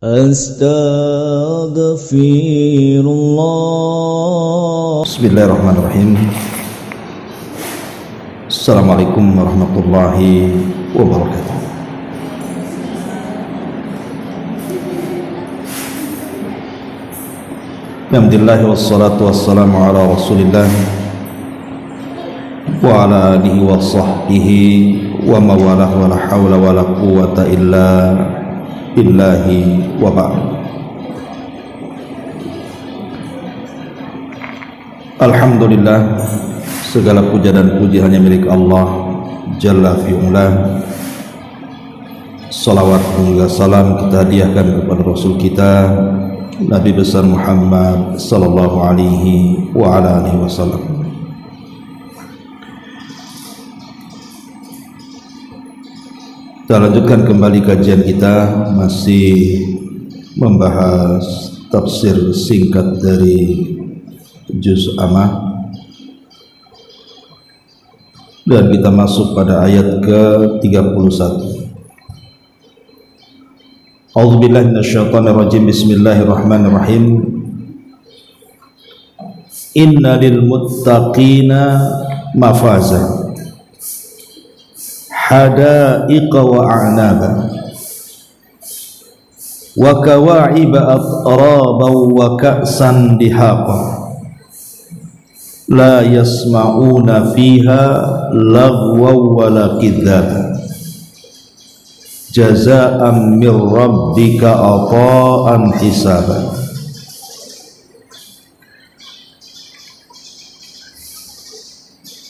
Astaghfirullah. Bismillahirrahmanirrahim. Assalamualaikum warahmatullahi wabarakatuh. Alhamdulillah wassalatu wassalamu ala rasulillah wa ala alihi wa sahbihi wa mawalah wa la hawla wa la quwata illa billahi wa ba'd. Alhamdulillah, segala puja dan puji hanya milik Allah Jalla fi'ula. Salawat dan salam kita hadiahkan kepada Rasul kita Nabi besar Muhammad sallallahu alaihi wa ala alihi wasallam. Kita lanjutkan kembali kajian kita, masih membahas tafsir singkat dari Juz Amma, dan kita masuk pada ayat ke-31. A'udzubillahi minasyaitonirrajim. Bismillahirrahmanirrahim. Inna lil muttaqina mafaza hadaiqa wa a'naba wa kawa'iba atraba wa ka'san dihaqa la yasma'una fiha lagwa wa la kidhaba jazaa'an mir rabbika ata'an hisaba.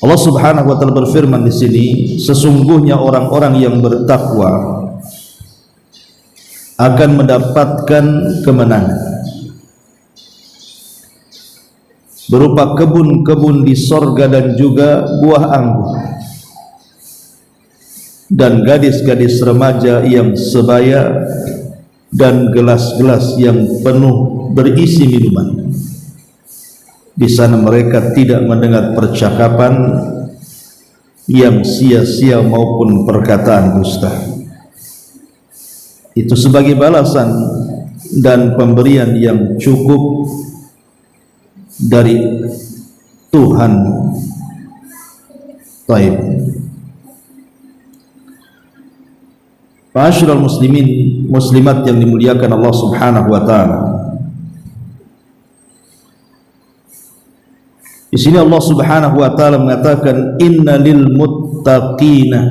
Allah Subhanahu wa taala berfirman di sini, sesungguhnya orang-orang yang bertakwa akan mendapatkan kemenangan berupa kebun-kebun di sorga dan juga buah anggur, dan gadis-gadis remaja yang sebaya dan gelas-gelas yang penuh berisi minuman. Di sana mereka tidak mendengar percakapan yang sia-sia maupun perkataan dusta. Itu sebagai balasan dan pemberian yang cukup dari Tuhan. Baik. Ma'asyiral muslimin muslimat yang dimuliakan Allah Subhanahu wa taala. Di sini Allah Subhanahu wa taala mengatakan innalil muttaqina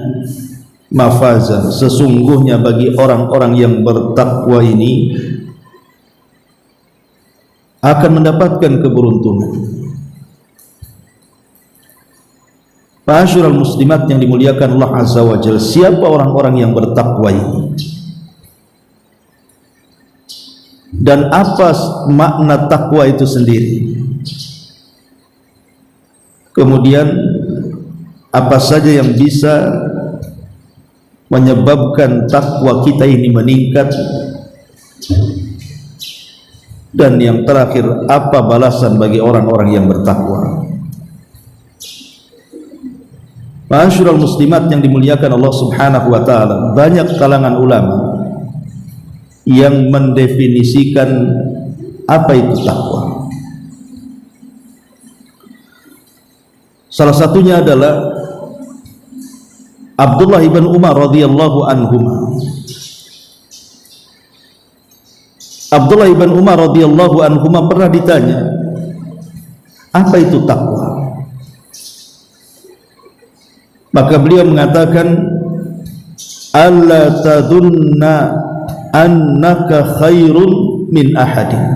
mafaza, sesungguhnya bagi orang-orang yang bertakwa ini akan mendapatkan keberuntungan. Ma'asyiral muslimat yang dimuliakan Allah Azza wa Jalla, siapa orang-orang yang bertakwa ini? Dan apa makna takwa itu sendiri? Kemudian apa saja yang bisa menyebabkan takwa kita ini meningkat? Dan yang terakhir, apa balasan bagi orang-orang yang bertakwa? Ma'asyiral muslimat yang dimuliakan Allah Subhanahu wa taala, banyak kalangan ulama yang mendefinisikan apa itu takwa. Salah satunya adalah Abdullah ibn Umar radhiyallahu anhuma. Abdullah ibn Umar radhiyallahu anhuma pernah ditanya, apa itu takwa? Maka beliau mengatakan, alla tadunna annaka khairun min ahadin.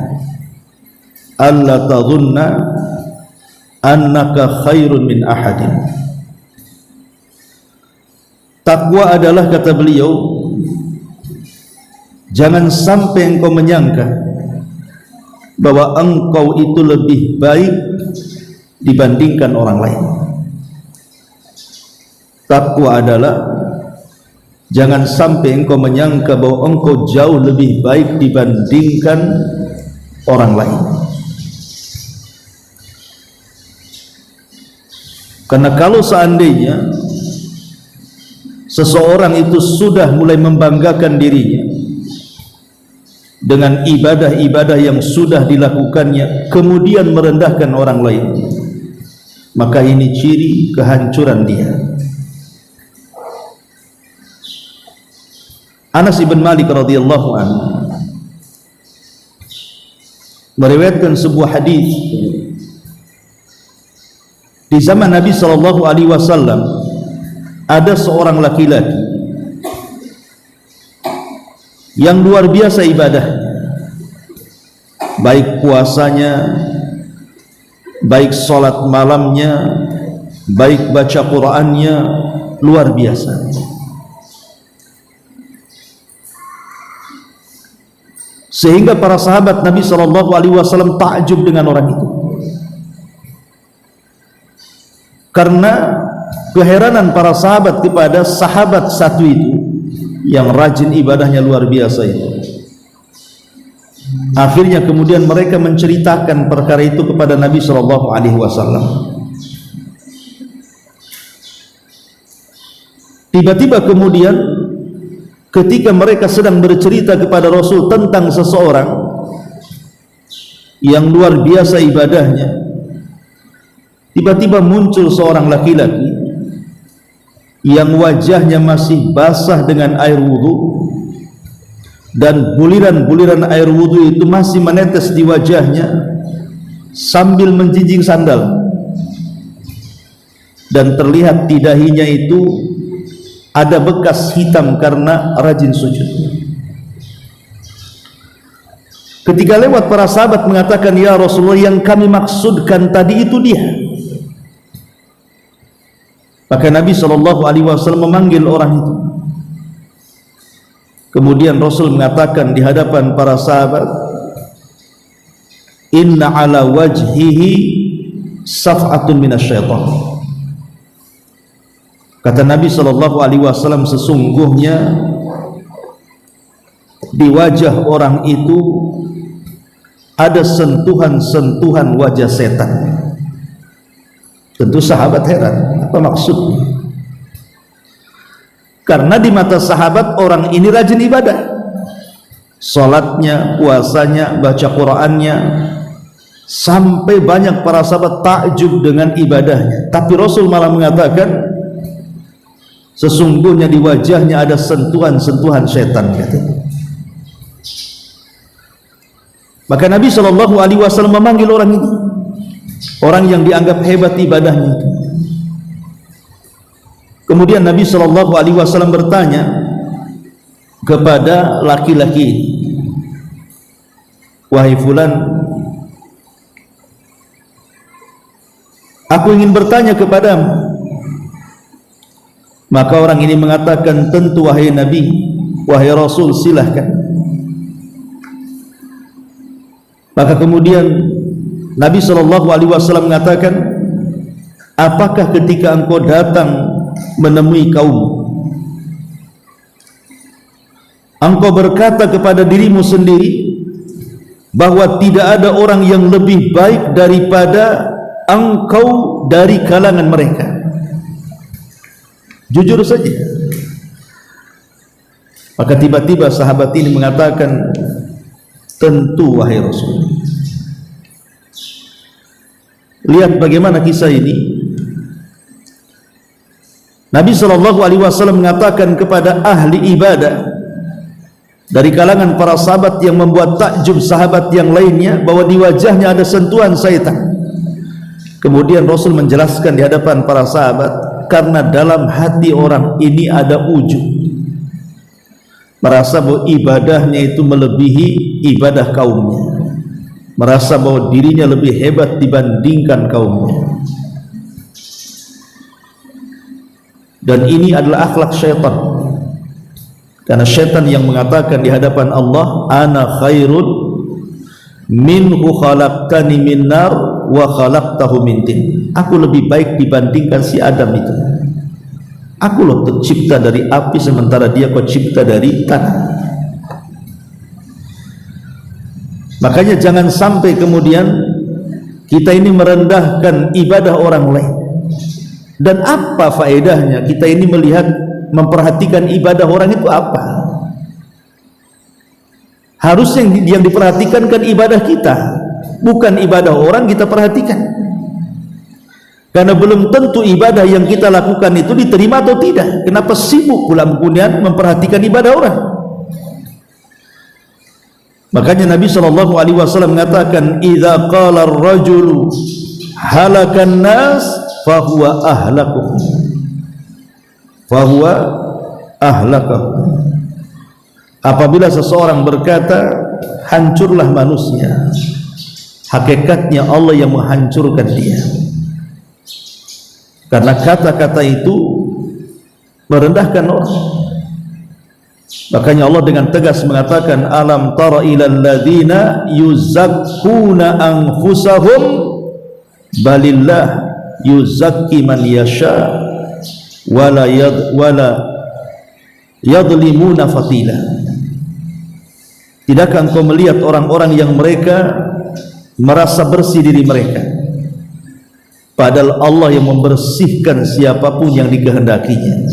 Alla tadunna annaka khairun min ahadin. Takwa adalah, kata beliau, jangan sampai engkau menyangka bahwa engkau itu lebih baik dibandingkan orang lain. Takwa adalah jangan sampai engkau menyangka bahwa engkau jauh lebih baik dibandingkan orang lain. Karena kalau seandainya seseorang itu sudah mulai membanggakan dirinya dengan ibadah-ibadah yang sudah dilakukannya kemudian merendahkan orang lain, maka ini ciri kehancuran dia. Anas bin Malik radhiyallahu anhu meriwayatkan sebuah hadis di zaman Nabi sallallahu alaihi wasallam. Ada seorang laki-laki yang luar biasa ibadah, baik puasanya, baik sholat malamnya, baik baca Qur'annya, luar biasa. Sehingga para sahabat Nabi SAW takjub dengan orang itu, karena keheranan para sahabat kepada sahabat satu itu yang rajin ibadahnya luar biasa itu. Akhirnya kemudian mereka menceritakan perkara itu kepada Nabi SAW. Tiba-tiba kemudian ketika mereka sedang bercerita kepada Rasul tentang seseorang yang luar biasa ibadahnya, tiba-tiba muncul seorang laki-laki yang wajahnya masih basah dengan air wudu, dan buliran-buliran air wudu itu masih menetes di wajahnya sambil menjinjing sandal, dan terlihat di dahinya itu ada bekas hitam karena rajin sujud. Ketika lewat, para sahabat mengatakan, "Ya Rasulullah, yang kami maksudkan tadi itu dia." Maka Nabi SAW memanggil orang itu. Kemudian Rasul mengatakan di hadapan para sahabat, "Inna ala wajhihi saf'atun minasyaitan." Kata Nabi SAW, sesungguhnya di wajah orang itu ada sentuhan-sentuhan wajah setan. Tentu sahabat heran, apa maksudnya? Karena di mata sahabat orang ini rajin ibadah, salatnya, puasanya, baca Qur'annya, sampai banyak para sahabat takjub dengan ibadahnya. Tapi Rasul malah mengatakan sesungguhnya di wajahnya ada sentuhan-sentuhan setan, katanya. Maka Nabi SAW memanggil orang ini, orang yang dianggap hebat ibadahnya itu. Kemudian Nabi SAW bertanya kepada laki-laki ini, "Wahai fulan, aku ingin bertanya kepadamu." Maka orang ini mengatakan, "Tentu wahai Nabi, wahai Rasul, silahkan." Maka kemudian Nabi SAW mengatakan, "Apakah ketika engkau datang menemui kaum, engkau berkata kepada dirimu sendiri bahwa tidak ada orang yang lebih baik daripada engkau dari kalangan mereka?" Jujur saja. Maka tiba-tiba sahabat ini mengatakan, "Tentu wahai Rasul." Lihat bagaimana kisah ini. Nabi SAW mengatakan kepada ahli ibadah dari kalangan para sahabat yang membuat takjub sahabat yang lainnya bahwa di wajahnya ada sentuhan syaitan. Kemudian Rasul menjelaskan di hadapan para sahabat, karena dalam hati orang ini ada ujub, merasa bahwa ibadahnya itu melebihi ibadah kaumnya, merasa bahwa dirinya lebih hebat dibandingkan kaumnya. Dan ini adalah akhlak syaitan, karena syaitan yang mengatakan di hadapan Allah, "Ana khairun minhu khalaqtani min nar wa khalaqtahu min tin." Aku lebih baik dibandingkan si Adam itu. Aku loh tercipta dari api sementara dia kau cipta dari tanah. Makanya jangan sampai kemudian kita ini merendahkan ibadah orang lain. Dan apa faedahnya kita ini melihat, memperhatikan ibadah orang itu apa? Harusnya yang diperhatikan kan ibadah kita, bukan ibadah orang kita perhatikan. Karena belum tentu ibadah yang kita lakukan itu diterima atau tidak. Kenapa sibuk pula kemudian memperhatikan ibadah orang? Makanya Nabi SAW mengatakan, "Idza qala ar-rajulu halakan nas fahuwa ahlakuhum." Fahuwa ahlakuhum. Apabila seseorang berkata, hancurlah manusia, hakikatnya Allah yang menghancurkan dia. Karena kata-kata itu merendahkan orang. Makanya Allah dengan tegas mengatakan, alam tara ilal ladzina yuzakkuna anfusahum balillah yuzakki man yasha wala yadlimuna fatila. Tidakkah engkau melihat orang-orang yang mereka merasa bersih diri mereka, padahal Allah yang membersihkan siapapun yang dikehendakinya.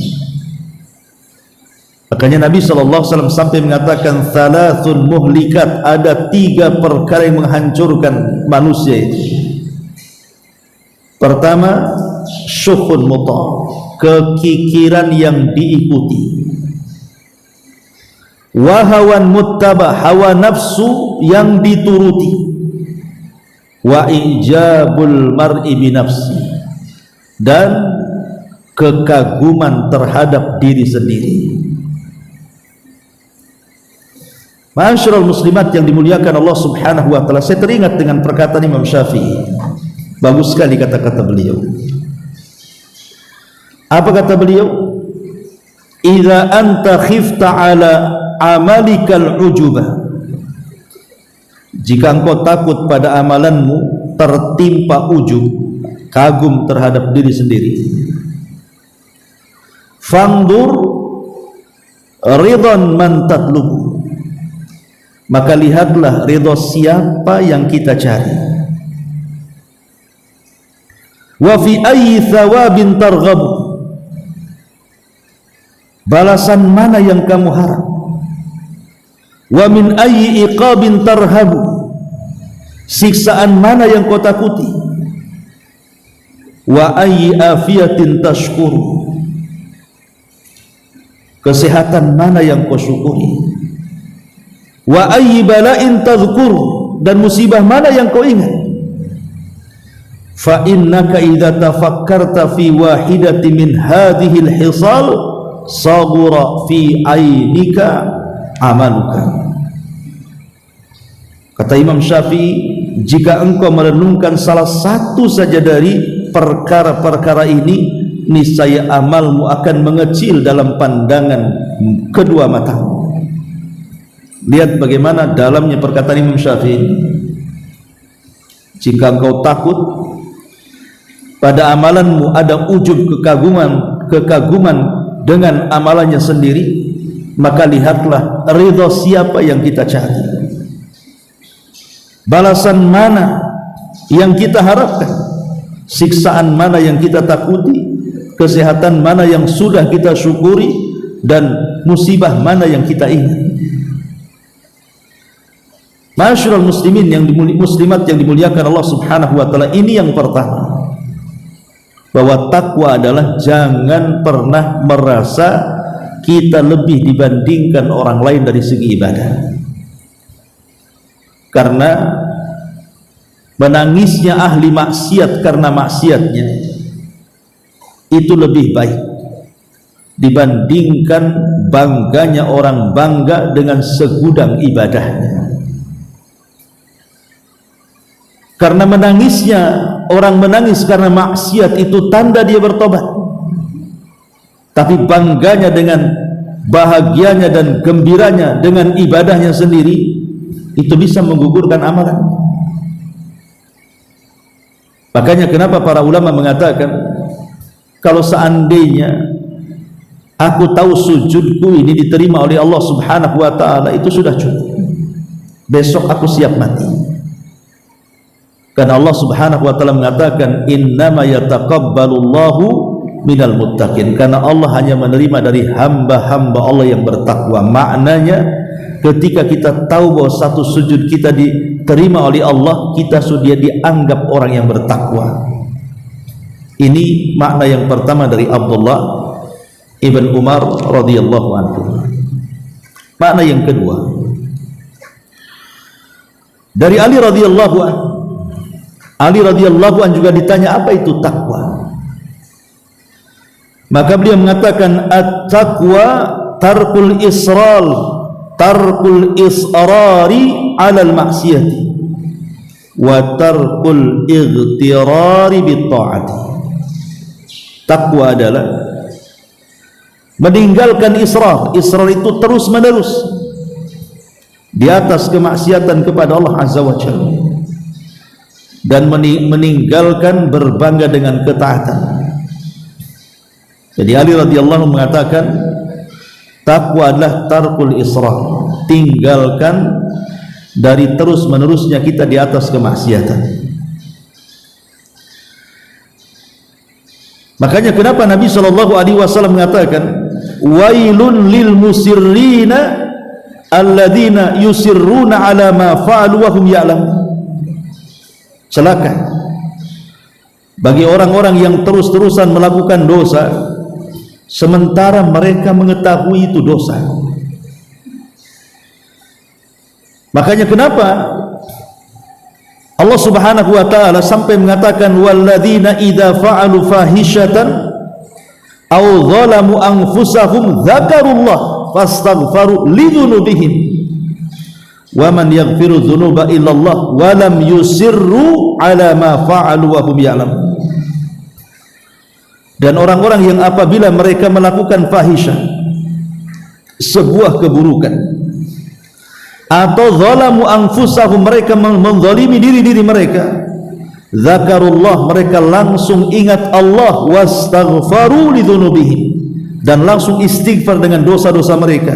Makanya Nabi SAW sampai mengatakan, thalathun muhlikat, ada 3 perkara yang menghancurkan manusia itu. Pertama, syukhun muta', kekikiran yang diikuti. Wahawan muttaba', hawa nafsu yang dituruti. Wa ijabul mar'i binafsi, dan kekaguman terhadap diri sendiri. Ma'asyiral muslimat yang dimuliakan Allah Subhanahu wa taala, saya teringat dengan perkataan Imam Syafi'i. Bagus sekali kata-kata beliau. Apa kata beliau? Idza anta khifta ala amalikal ujubah, jika engkau takut pada amalanmu tertimpa ujub, kagum terhadap diri sendiri, fangdur ridhan man tatlubu, maka lihatlah ridha siapa yang kita cari. Wa fi ayyi thawabin targhabu, balasan mana yang kamu harap. Wa min ayyi iqabin tarhabu, siksaan mana yang kau takuti. Wa ayyi afiyatin tashkuru, kesehatan mana yang kau syukuri. Wa ayyi bala'in tadhkur, dan musibah mana yang kau ingat. Fa innaka idza tafakkarta fi wahidati min hadhihi al-hisal saghura fi ainika amaluka. Kata Imam Syafi'i, jika engkau merenungkan salah satu saja dari perkara-perkara ini, niscaya amalmu akan mengecil dalam pandangan kedua matamu. Lihat bagaimana dalamnya perkataan Imam Syafi'i. Jika engkau takut pada amalanmu ada ujub, kekaguman dengan amalannya sendiri, maka lihatlah ridha siapa yang kita cari, balasan mana yang kita harapkan, siksaan mana yang kita takuti, kesehatan mana yang sudah kita syukuri, dan musibah mana yang kita ingat. Ma'asyiral muslimin yang muslimat yang dimuliakan Allah Subhanahu wa taala, ini yang pertama, bahwa takwa adalah jangan pernah merasa kita lebih dibandingkan orang lain dari segi ibadah. Karena menangisnya ahli maksiat karena maksiatnya itu lebih baik dibandingkan bangganya orang bangga dengan segudang ibadahnya. Karena menangisnya orang menangis karena maksiat itu tanda dia bertobat, tapi bangganya dengan bahagianya dan gembiranya dengan ibadahnya sendiri itu bisa menggugurkan amalan. Makanya kenapa para ulama mengatakan, kalau seandainya aku tahu sujudku ini diterima oleh Allah Subhanahu wa taala, itu sudah cukup, besok aku siap mati. Karena Allah Subhanahu wa taala mengatakan, innama yataqabbalullahu minal muttaqin, karena Allah hanya menerima dari hamba-hamba Allah yang bertakwa. Maknanya ketika kita tahu bahwa satu sujud kita diterima oleh Allah, kita sudah dianggap orang yang bertakwa. Ini makna yang pertama dari Abdullah ibn Umar radhiyallahu anhu. Makna yang kedua dari Ali radhiyallahu anhu. Ali radhiyallahu anhu juga ditanya apa itu takwa. Maka beliau mengatakan at-taqwa tarkul israri 'ala al-ma'siyati wa tarkul ightirari bit-ta'ati. Takwa adalah meninggalkan israr. Israr itu terus menerus di atas kemaksiatan kepada Allah Azza wa Jalla, dan meninggalkan berbangga dengan ketaatan. Jadi Ali radhiyallahu anhu mengatakan takwa adalah tarkul israr, tinggalkan dari terus menerusnya kita di atas kemaksiatan. Makanya kenapa Nabi SAW mengatakan wailun lil musirrina alladzina yusirruna ala ma fa'alu wa hum ya'lamun. Celaka bagi orang-orang yang terus-terusan melakukan dosa sementara mereka mengetahui itu dosa. Makanya kenapa Allah Subhanahu wa taala sampai mengatakan walladzina idza fa'alu fahishatan aw zalamu anfusahum dzakarullah fastaghfaru lidzunubihim wa man yaghfiru dzunuba illallah wa lam yusirru ala ma fa'alu wa hum ya'lamun. Dan orang-orang yang apabila mereka melakukan fahisyah, sebuah keburukan, atau zalamu anfusahum, mereka menzalimi diri-diri mereka, zakarullah, mereka langsung ingat Allah, wastaghfaru lidzunubihim, dan langsung istighfar dengan dosa-dosa mereka,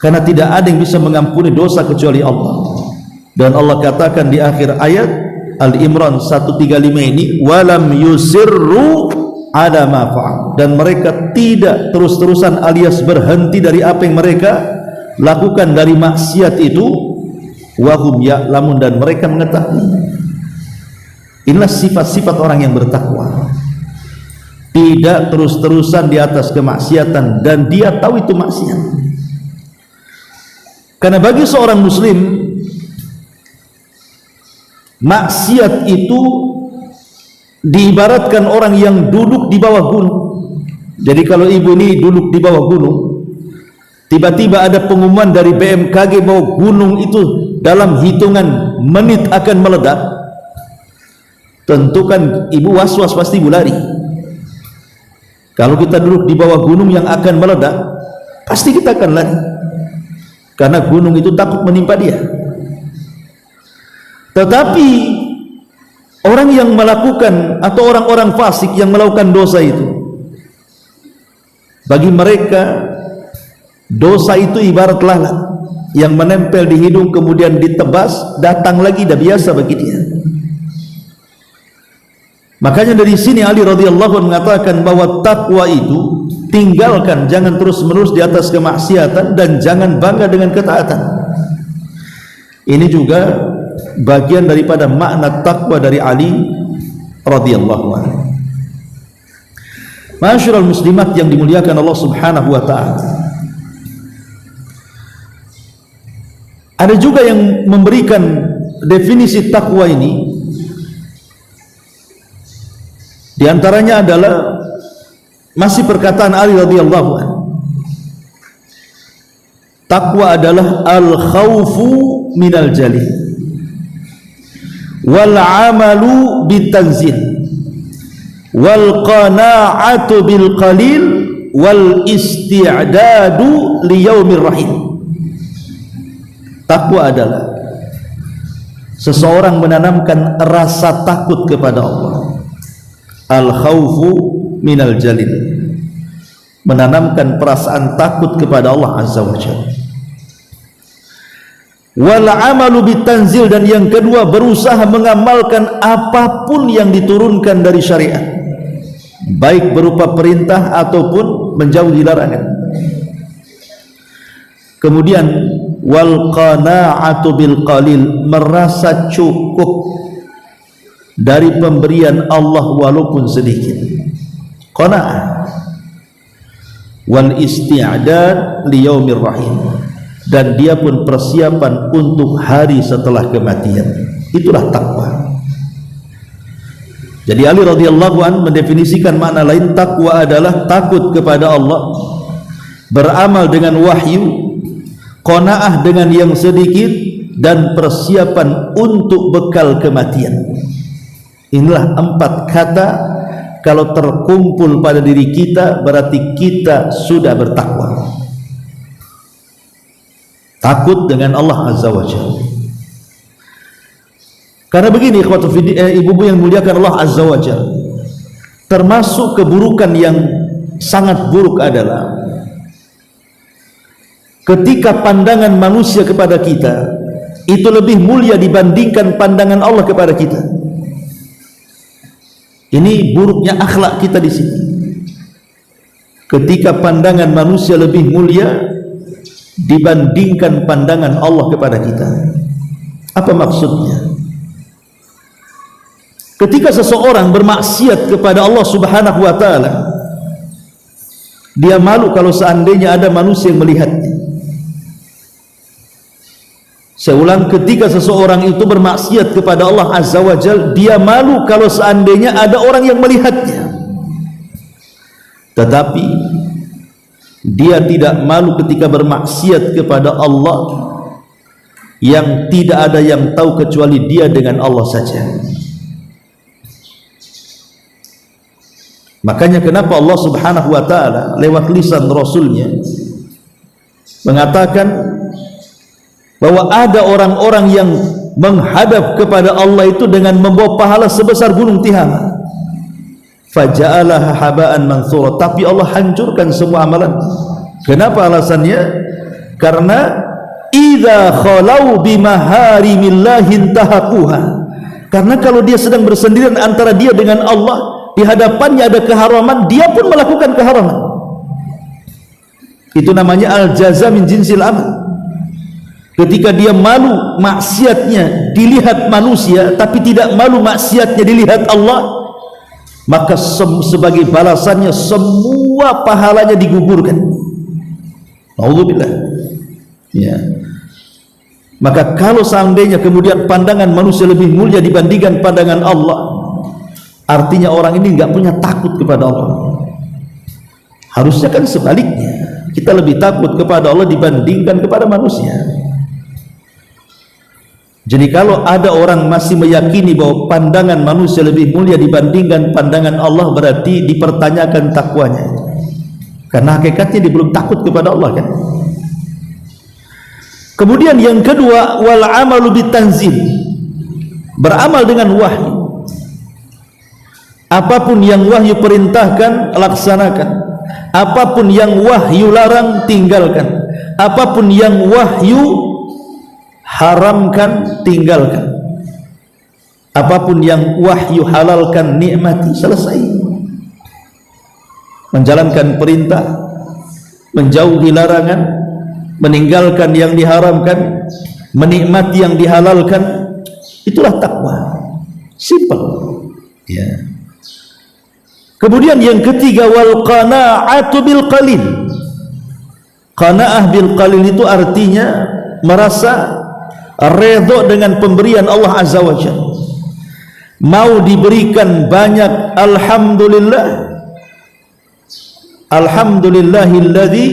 karena tidak ada yang bisa mengampuni dosa kecuali Allah. Dan Allah katakan di akhir ayat Al-Imran 135 ini, walam yusirru ada mafa'al, dan mereka tidak terus-terusan alias berhenti dari apa yang mereka lakukan dari maksiat itu, wahum ya'lamun, dan mereka mengetahui. Inilah sifat-sifat orang yang bertakwa, tidak terus-terusan di atas kemaksiatan dan dia tahu itu maksiat. Karena bagi seorang muslim maksiat itu diibaratkan orang yang duduk di bawah gunung. Jadi kalau ibu ini duduk di bawah gunung, tiba-tiba ada pengumuman dari BMKG bahwa gunung itu dalam hitungan menit akan meledak, tentu kan ibu was-was, pasti ibu lari. Kalau kita duduk di bawah gunung yang akan meledak, pasti kita akan lari, karena gunung itu takut menimpa dia. Tetapi orang yang melakukan, atau orang-orang fasik yang melakukan dosa itu, bagi mereka dosa itu ibarat lalat yang menempel di hidung kemudian ditebas, datang lagi, dah biasa bagi dia. Makanya dari sini Ali radhiyallahu anhu mengatakan bahwa takwa itu tinggalkan, jangan terus-menerus di atas kemaksiatan, dan jangan bangga dengan ketaatan. Ini juga bagian daripada makna takwa dari Ali radhiyallahu anhu. Ma'asyiral muslimat yang dimuliakan Allah Subhanahu wa taala, ada juga yang memberikan definisi takwa ini. Di antaranya adalah masih perkataan Ali radhiyallahu anhu, takwa adalah al-khawfu minal jalil wal amalu bitanzil wal qana'atu bil qalil wal isti'dadu li yaumir rahim. Takwa adalah seseorang menanamkan rasa takut kepada Allah, al khawfu minal jalil, menanamkan perasaan takut kepada Allah Azza wa Jalla, wal amalu bitanzil, dan yang kedua berusaha mengamalkan apapun yang diturunkan dari syariat, baik berupa perintah ataupun menjauhi larangan. Kemudian wal qana'atu bil qalil, merasa cukup dari pemberian Allah walaupun sedikit. Qana'ah. Wal isti'dad li yaumir rahim, dan dia pun persiapan untuk hari setelah kematian. Itulah takwa. Jadi Ali radhiyallahu an mendefinisikan makna lain, takwa adalah takut kepada Allah, beramal dengan wahyu, qanaah dengan yang sedikit, dan persiapan untuk bekal kematian. Inilah 4 kata, kalau terkumpul pada diri kita berarti kita sudah bertakwa. Takut dengan Allah Azza wa Jalla. Karena begini ibu-ibu yang muliakan Allah Azza wa Jalla, termasuk keburukan yang sangat buruk adalah ketika pandangan manusia kepada kita itu lebih mulia dibandingkan pandangan Allah kepada kita. Ini buruknya akhlak kita di sini. Ketika pandangan manusia lebih mulia dibandingkan pandangan Allah kepada kita. Apa maksudnya? Ketika seseorang bermaksiat kepada Allah Subhanahu wa taala, dia malu kalau seandainya ada manusia yang melihatnya. Saya ulang, ketika seseorang itu bermaksiat kepada Allah Azza wa Jalla, dia malu kalau seandainya ada orang yang melihatnya. Tetapi dia tidak malu ketika bermaksiat kepada Allah yang tidak ada yang tahu kecuali dia dengan Allah saja. Makanya kenapa Allah Subhanahu wa taala lewat lisan Rasulnya mengatakan bahwa ada orang-orang yang menghadap kepada Allah itu dengan membawa pahala sebesar gunung Tihama, faja'alaha haba'an mansura, tapi Allah hancurkan semua amalan. Kenapa alasannya? Karena idza khalau bimaharimillahi intahaquha, karena kalau dia sedang bersendirian antara dia dengan Allah, di hadapannya ada keharaman, dia pun melakukan keharaman. Itu namanya al-jaza min jinsil amal. Ketika dia malu maksiatnya dilihat manusia, tapi tidak malu maksiatnya dilihat Allah, maka sebagai balasannya semua pahalanya digugurkan. Alhamdulillah. Ya. Maka kalau seandainya kemudian pandangan manusia lebih mulia dibandingkan pandangan Allah, artinya orang ini nggak punya takut kepada Allah. Harusnya kan sebaliknya, kita lebih takut kepada Allah dibandingkan kepada manusia. Jadi kalau ada orang masih meyakini bahwa pandangan manusia lebih mulia dibandingkan pandangan Allah, berarti dipertanyakan takwanya. Karena hakikatnya dia belum takut kepada Allah kan. Kemudian yang kedua, wal amalu bitanzil, beramal dengan wahyu. Apapun yang wahyu perintahkan, laksanakan. Apapun yang wahyu larang, tinggalkan. Apapun yang wahyu haramkan, tinggalkan. Apapun yang wahyu halalkan, nikmati. Selesai. Menjalankan perintah, menjauhi larangan, meninggalkan yang diharamkan, menikmati yang dihalalkan. Itulah takwa. Simple. Ya. Kemudian yang ketiga, wal qana'atu bil qalil. Qana'ah bil qalil itu artinya merasa redha dengan pemberian Allah Azza wa Jalla. Mau diberikan banyak, alhamdulillah. Alhamdulillahilladzi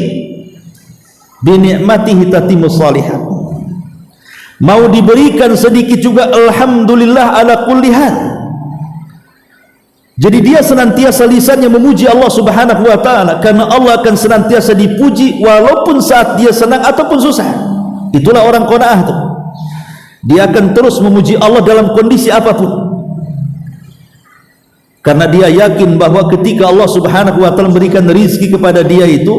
bi ni'matihi tatimmu shalihat. Mau diberikan sedikit juga, alhamdulillah ala kulli hal. Jadi dia senantiasa lisannya memuji Allah Subhanahu wa taala, karena Allah akan senantiasa dipuji walaupun saat dia senang ataupun susah. Itulah orang qanaah itu. Dia akan terus memuji Allah dalam kondisi apapun, karena dia yakin bahwa ketika Allah Subhanahu wa taala memberikan rizki kepada dia itu,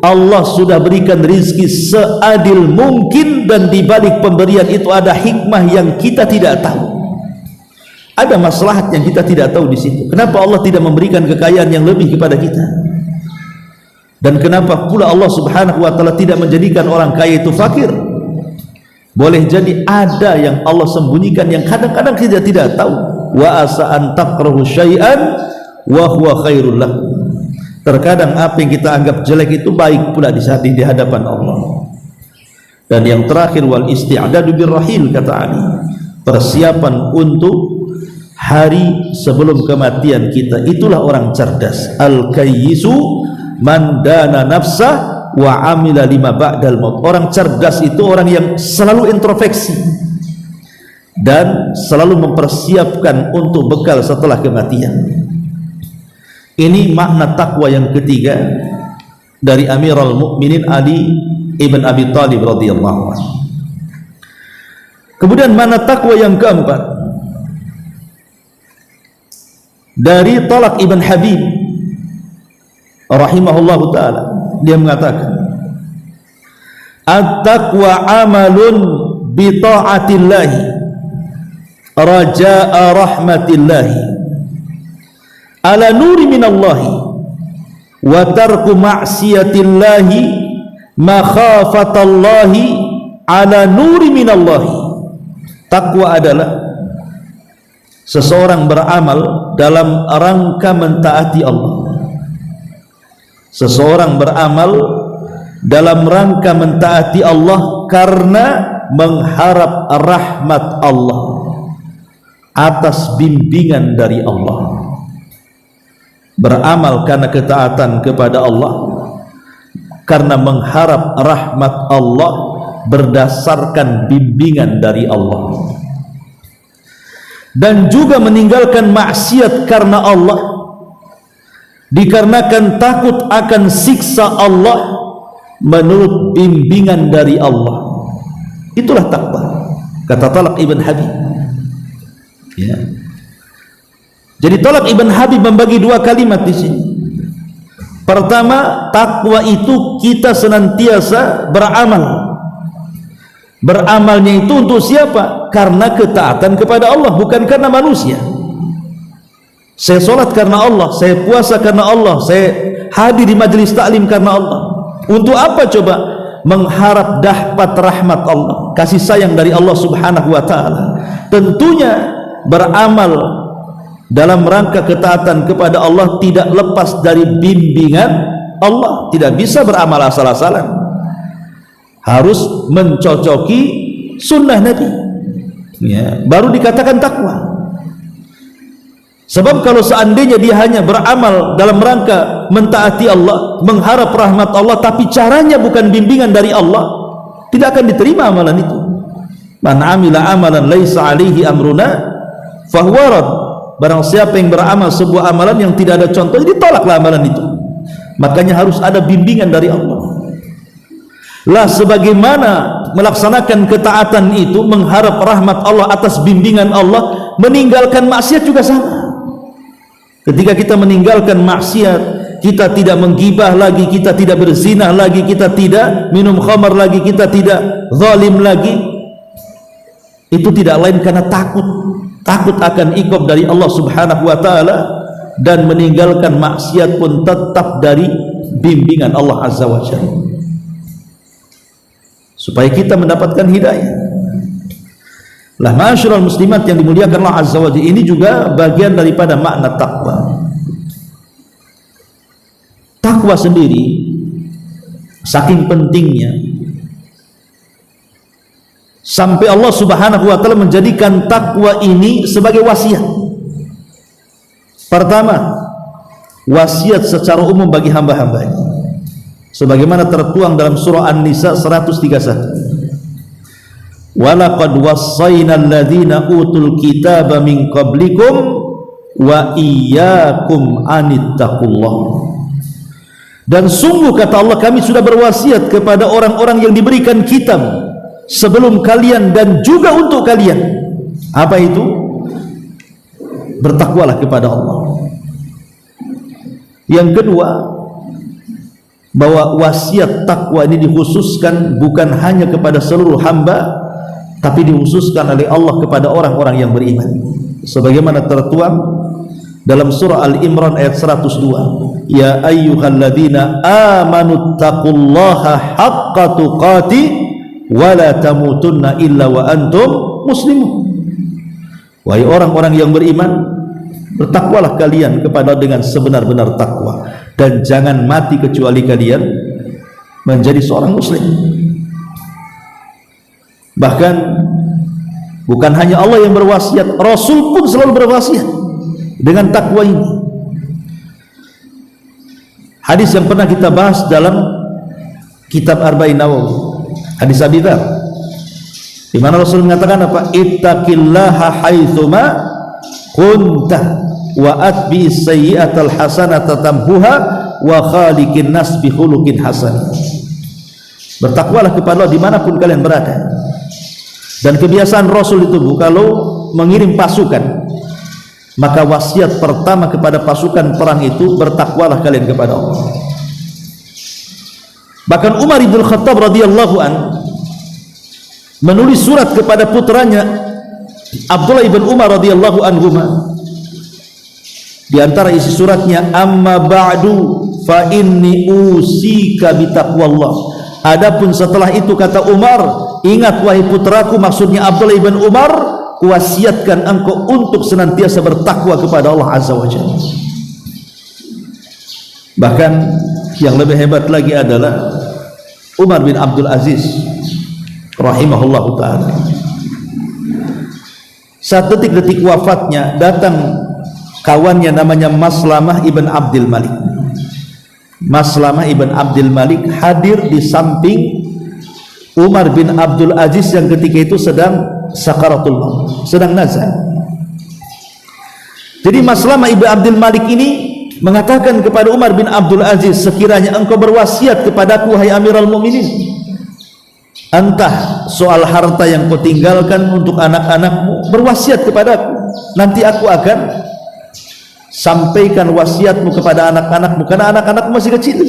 Allah sudah berikan rizki seadil mungkin, dan di balik pemberian itu ada hikmah yang kita tidak tahu. Ada maslahat yang kita tidak tahu di situ. Kenapa Allah tidak memberikan kekayaan yang lebih kepada kita? Dan kenapa pula Allah Subhanahu wa taala tidak menjadikan orang kaya itu fakir? Boleh jadi ada yang Allah sembunyikan yang kadang-kadang kita tidak tahu. Wa asa an takrahu syai'an wa huwa khairul lakum. Terkadang apa yang kita anggap jelek itu baik pula di hadapan Allah. Dan yang terakhir, wal isti'dadu birrahil, kata Ali, persiapan untuk hari sebelum kematian kita. Itulah orang cerdas. Al-kayyisu man dana nafsah wa amila lima ba'dal maut. Orang cerdas itu orang yang selalu introspeksi dan selalu mempersiapkan untuk bekal setelah kematian. Ini makna takwa yang ketiga dari Amirul Mukminin Ali ibn Abi Thalib radhiyallahu anhu. Kemudian makna takwa yang keempat dari Talaq ibn Habib rahimahullahu taala, dia mengatakan, at-taqwa amalun bi ta'atillahi raja'a rahmatillahi ala nuri minallahi wa tarku ma'siyatillahi makhafatallahi ala nuri minallahi. Takwa adalah seseorang beramal dalam rangka mentaati Allah. Seseorang beramal dalam rangka mentaati Allah karena mengharap rahmat Allah, atas bimbingan dari Allah. Beramal karena ketaatan kepada Allah, karena mengharap rahmat Allah berdasarkan bimbingan dari Allah, dan juga meninggalkan maksiat karena Allah dikarenakan takut akan siksa Allah menurut bimbingan dari Allah. Itulah takwa, kata Talaq ibn Habib. Ya. Jadi Talaq ibn Habib membagi dua kalimat di sini. Pertama, takwa itu kita senantiasa beramal. Beramalnya itu untuk siapa? Karena ketaatan kepada Allah, bukan karena manusia. Saya sholat karena Allah, saya puasa karena Allah, saya hadir di majelis taklim karena Allah. Untuk apa coba? Mengharap dapat rahmat Allah, kasih sayang dari Allah Subhanahu wa taala. Tentunya beramal dalam rangka ketaatan kepada Allah tidak lepas dari bimbingan Allah. Tidak bisa beramal asal-asalan, harus mencocoki sunnah Nabi, ya, baru dikatakan takwa. Sebab kalau seandainya dia hanya beramal dalam rangka mentaati Allah, mengharap rahmat Allah, tapi caranya bukan bimbingan dari Allah, tidak akan diterima amalan itu. Man amila amalan laisa alaihi amruna fahuwa rad. Barang siapa yang beramal sebuah amalan yang tidak ada contoh, ditolaklah amalan itu. Makanya harus ada bimbingan dari Allah. Lah sebagaimana melaksanakan ketaatan itu mengharap rahmat Allah atas bimbingan Allah, meninggalkan maksiat juga sama. Ketika kita meninggalkan maksiat, kita tidak menggibah lagi, kita tidak berzina lagi, kita tidak minum khamar lagi, kita tidak zalim lagi, itu tidak lain karena takut akan iqab dari Allah Subhanahu wa taala, dan meninggalkan maksiat pun tetap dari bimbingan Allah Azza wa Jalla, supaya kita mendapatkan hidayah. Lah ma'asyiral muslimat yang dimuliakan Allah Azza wa Jalla, ini juga bagian daripada makna takwa. Takwa sendiri saking pentingnya sampai Allah Subhanahu wa taala menjadikan takwa ini sebagai wasiat. Pertama, wasiat secara umum bagi hamba-hambanya, sebagaimana tertuang dalam surah An-Nisa 131. Walaqad wassaynal ladzina utul kitaba min qablikum wa iyyakum anittaqullah. Dan sungguh kata Allah, kami sudah berwasiat kepada orang-orang yang diberikan kitab sebelum kalian dan juga untuk kalian. Apa itu? Bertakwalah kepada Allah. Yang kedua, bahwa wasiat takwa ini dikhususkan bukan hanya kepada seluruh hamba, tapi dikhususkan oleh Allah kepada orang-orang yang beriman, sebagaimana tertuang dalam surah Al-Imran ayat 102. ya ayyuhalladzina amanu taqullaha haqqa tuqati wa la tamutunna illa wa antum muslimun. Wahai orang-orang yang beriman, bertakwalah kalian kepada dengan sebenar-benar takwa, dan jangan mati kecuali kalian menjadi seorang muslim. Bahkan bukan hanya Allah yang berwasiat, Rasul pun selalu berwasiat dengan takwa ini. Hadis yang pernah kita bahas dalam kitab Arba'in Nawawi, hadis Abi Dzar, di mana Rasul mengatakan apa? Ittaqillaha haitsuma kunta wa atbi'is sayyi'atal hasanata tamhuha wa khaliqin nas bi khuluqin hasan. Bertakwalah kepada Allah dimanapun kalian berada. Dan kebiasaan Rasul itu kalau mengirim pasukan, maka wasiat pertama kepada pasukan perang itu, bertakwalah kalian kepada Allah. Bahkan Umar bin Khattab radhiyallahu an menulis surat kepada putranya Abdullah ibn Umar radhiyallahu anhuma. Di antara isi suratnya, amma ba'du fa inni usika bi taqwallah. Adapun setelah itu, kata Umar, ingat wahai putraku, maksudnya Abdullah ibn Umar, kuwasiatkan engkau untuk senantiasa bertakwa kepada Allah Azza wa Jalla. Bahkan yang lebih hebat lagi adalah Umar bin Abdul Aziz rahimahullahu ta'ala. Saat detik-detik wafatnya, datang kawannya namanya Maslamah ibn Abdul Malik. Maslamah ibn Abdul Malik hadir di samping Umar bin Abdul Aziz yang ketika itu sedang sakaratul maut, sedang nazar. Jadi Maslamah ibn Abdul Malik ini mengatakan kepada Umar bin Abdul Aziz, sekiranya engkau berwasiat kepadaku, hai Amirul Mukminin, entah soal harta yang kau tinggalkan untuk anak-anakmu, berwasiat kepadaku, nanti aku akan sampaikan wasiatmu kepada anak-anakmu, karena anak-anakmu masih kecil.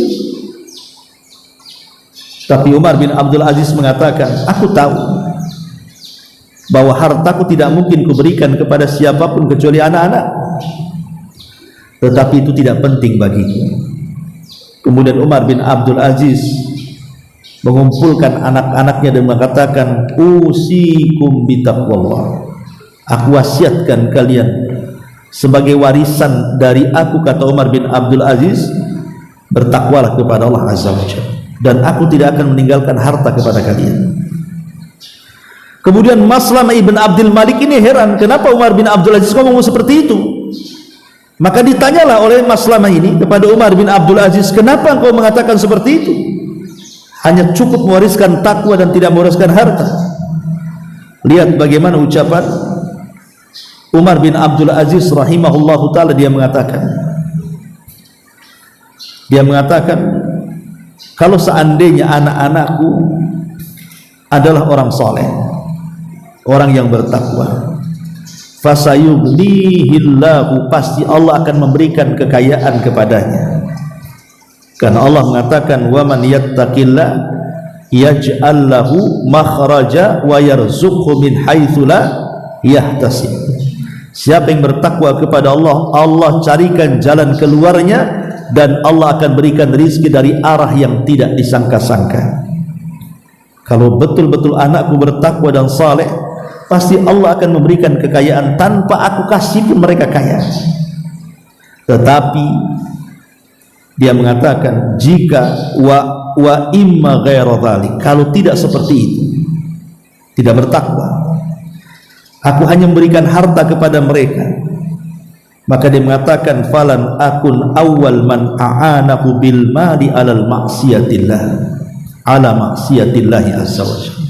Tapi Umar bin Abdul Aziz mengatakan, aku tahu bahwa hartaku tidak mungkin kuberikan kepada siapapun kecuali anak-anak, tetapi itu tidak penting bagiku. Kemudian Umar bin Abdul Aziz mengumpulkan anak-anaknya dan mengatakan, usikum bitaqwallah, aku wasiatkan kalian sebagai warisan dari aku, kata Umar bin Abdul Aziz, bertakwalah kepada Allah Azza wa Jalla, dan aku tidak akan meninggalkan harta kepada kalian. Kemudian Maslamah ibn Abdul Malik ini heran, kenapa Umar bin Abdul Aziz ngomong seperti itu? Maka ditanyalah oleh Maslamah ini kepada Umar bin Abdul Aziz, kenapa engkau mengatakan seperti itu? Hanya cukup mewariskan takwa dan tidak mewariskan harta. Lihat bagaimana ucapan Umar bin Abdul Aziz rahimahullahu ta'ala. Dia mengatakan, kalau seandainya anak-anakku adalah orang soleh, orang yang bertakwa, fasayughnihillahu, pasti Allah akan memberikan kekayaan kepadanya. Karena Allah mengatakan, wa man yattaqillah yaj'al lahu makhraja wa yarzuqhu min haitsu la yahtasib. Siapa yang bertakwa kepada Allah, Allah carikan jalan keluarnya, dan Allah akan berikan rizki dari arah yang tidak disangka-sangka. Kalau betul-betul anakku bertakwa dan saleh, pasti Allah akan memberikan kekayaan tanpa aku kasih pun mereka kaya. Tetapi dia mengatakan, jika wa imma ghairu dzalik, kalau tidak seperti itu, tidak bertakwa, aku hanya memberikan harta kepada mereka, maka dia mengatakan, falan akun awwal man a'anahu bil mali alal maksiatillah, ala maksiatillahi azza wajalla.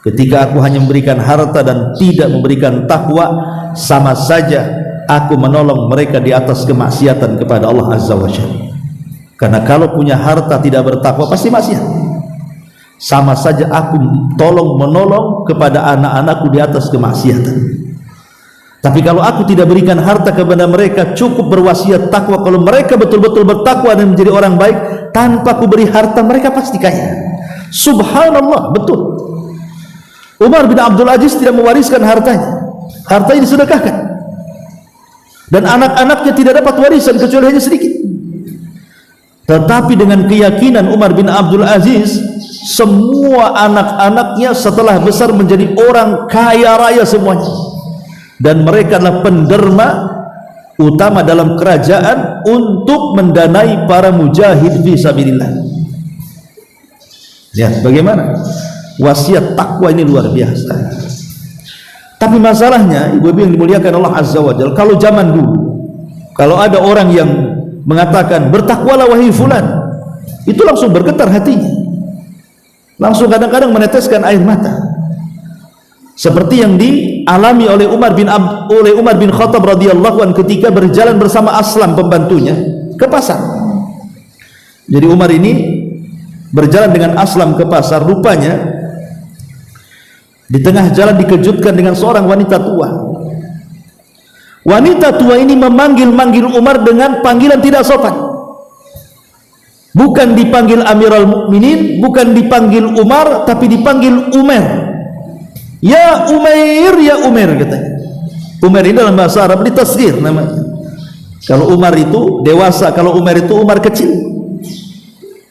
Ketika aku hanya memberikan harta dan tidak memberikan takwa, sama saja aku menolong mereka di atas kemaksiatan kepada Allah azza wajalla. Karena kalau punya harta tidak bertakwa, pasti maksiat. Sama saja aku menolong kepada anak-anakku di atas kemaksiatan. Tapi kalau aku tidak berikan harta kepada mereka, cukup berwasiat takwa, kalau mereka betul-betul bertakwa dan menjadi orang baik, tanpa aku beri harta, mereka pasti kaya. Subhanallah, betul. Umar bin Abdul Aziz tidak mewariskan hartanya, hartanya disedekahkan, dan anak-anaknya tidak dapat warisan kecuali hanya sedikit. Tetapi dengan keyakinan Umar bin Abdul Aziz, semua anak-anaknya setelah besar menjadi orang kaya raya semuanya, dan mereka adalah penderma utama dalam kerajaan untuk mendanai para mujahid fi sabilillah. Lihat bagaimana wasiat takwa ini luar biasa. Tapi masalahnya, ibu-ibu yang dimuliakan Allah Azza wa Jalla, kalau zaman dulu, kalau ada orang yang mengatakan bertakwalah wahai fulan, itu langsung bergetar hatinya, langsung kadang-kadang meneteskan air mata, seperti yang dialami oleh Umar bin Khattab radhiyallahu anhu ketika berjalan bersama Aslam pembantunya ke pasar. Jadi Umar ini berjalan dengan Aslam ke pasar, rupanya di tengah jalan dikejutkan dengan seorang wanita tua. Wanita tua ini memanggil-manggil Umar dengan panggilan tidak sopan. Bukan dipanggil Amirul Mukminin, bukan dipanggil Umar, tapi dipanggil Umair. Ya Umair, ya Umair katanya. Umair ini dalam bahasa Arab ditasghir namanya. Kalau Umar itu dewasa, kalau Umair itu Umar kecil.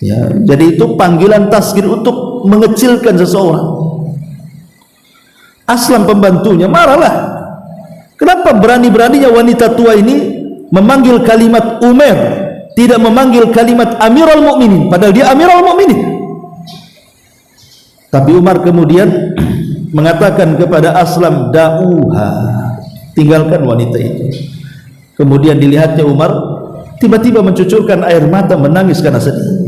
Ya, jadi itu panggilan tasghir untuk mengecilkan seseorang. Aslam pembantunya marahlah. Kenapa berani-beraninya wanita tua ini memanggil kalimat Umair, tidak memanggil kalimat Amirul Mukminin, padahal dia Amirul Mukminin. Tapi Umar kemudian mengatakan kepada Aslam, da'uha, tinggalkan wanita itu. Kemudian dilihatnya Umar tiba-tiba mencucurkan air mata, menangis karena sedih.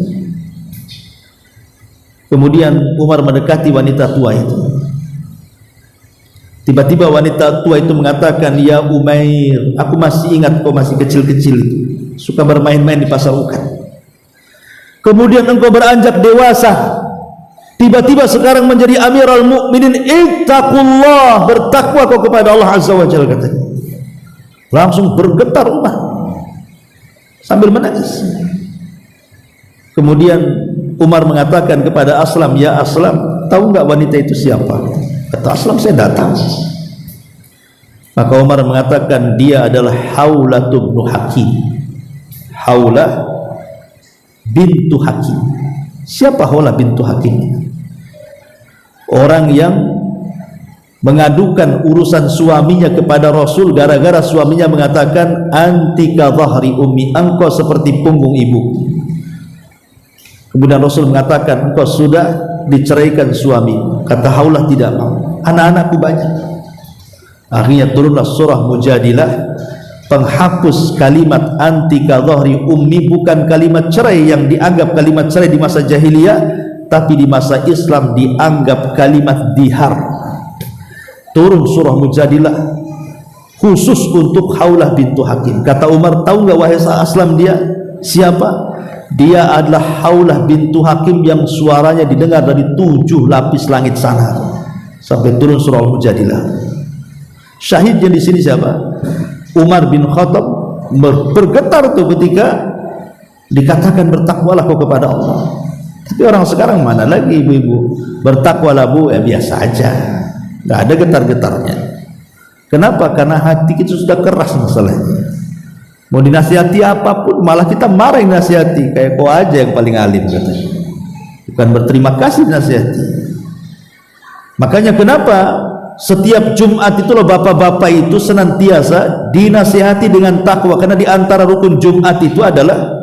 Kemudian Umar mendekati wanita tua itu. Tiba-tiba wanita tua itu mengatakan, ya Umair, aku masih ingat kau masih kecil-kecil itu, suka bermain-main di pasar Ukan. Kemudian engkau beranjak dewasa, tiba-tiba sekarang menjadi Amirul Mukminin. Ittaqullah, bertakwa kau kepada Allah Azza wa Jalla, katanya. Langsung bergetar Umar sambil menangis. Kemudian Umar mengatakan kepada Aslam, ya Aslam, tahu enggak wanita itu siapa? Kata Aslam, saya datang. Maka Umar mengatakan, dia adalah Haulah bin Hakim. Haulah bintu Hakim. Siapa Haulah bintu Hakim? Orang yang mengadukan urusan suaminya kepada Rasul gara-gara suaminya mengatakan, anti ka dhahri ummi, engkau seperti punggung ibu. Kemudian Rasul mengatakan, engkau sudah diceraikan suami. Kata Haulah, tidak mau, anak-anakku banyak. Akhirnya turunlah surah Mujadilah, penghapus kalimat anti ka dhahri ummi, bukan kalimat cerai yang dianggap kalimat cerai di masa jahiliyah, tapi di masa Islam dianggap kalimat dihar. Turun surah Mujadilah khusus untuk Haulah bintu Hakim. Kata Umar, tahu nggak wahai Aslam dia siapa? Dia adalah Haulah bintu Hakim yang suaranya didengar dari 7 lapis langit sana sampai turun surah Mujadilah. Syahidnya di sini siapa? Umar bin Khattab bergetar tuh ketika dikatakan bertakwalah kau kepada Allah. Tapi orang sekarang mana lagi ibu-ibu bertakwalah bu, ya biasa aja, nggak ada getar-getarnya. Kenapa? Karena hati kita sudah keras masalahnya. Mau dinasihati apapun malah kita marah yang nasihati, kayak kau aja yang paling alim katanya. Bukan berterima kasih nasihati. Makanya kenapa setiap Jumat itu loh bapak-bapak itu senantiasa dinasihati dengan takwa, karena di antara rukun Jumat itu adalah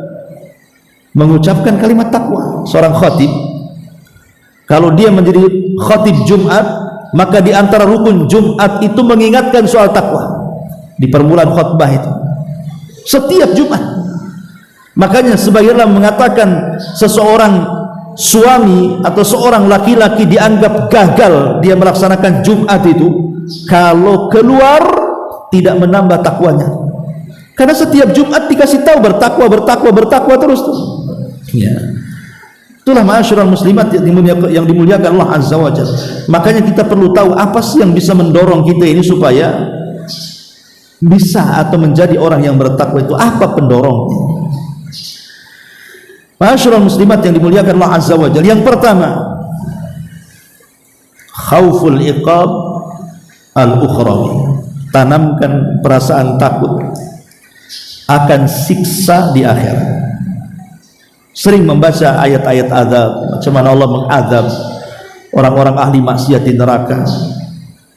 mengucapkan kalimat takwa. Seorang khatib kalau dia menjadi khatib Jumat, maka di antara rukun Jumat itu mengingatkan soal takwa di permulaan khutbah itu setiap Jumat. Makanya sebagian ulama mengatakan seseorang suami atau seorang laki-laki dianggap gagal dia melaksanakan Jumat itu kalau keluar tidak menambah takwanya, karena setiap Jumat dikasih tahu bertakwa terus tuh. Ya. Itulah ma'asyiral muslimat yang dimuliakan Allah Azza wa Jalla. Makanya kita perlu tahu apa sih yang bisa mendorong kita ini supaya bisa atau menjadi orang yang bertakwa itu, apa pendorongnya? Ma'asyiral muslimat yang dimuliakan Allah Azza wa Jalla. Yang pertama, khauful iqab al-ukhrawi, tanamkan perasaan takut akan siksa di akhirat. sering membaca ayat-ayat azab, macam mana Allah mengazab orang-orang ahli maksiat di neraka.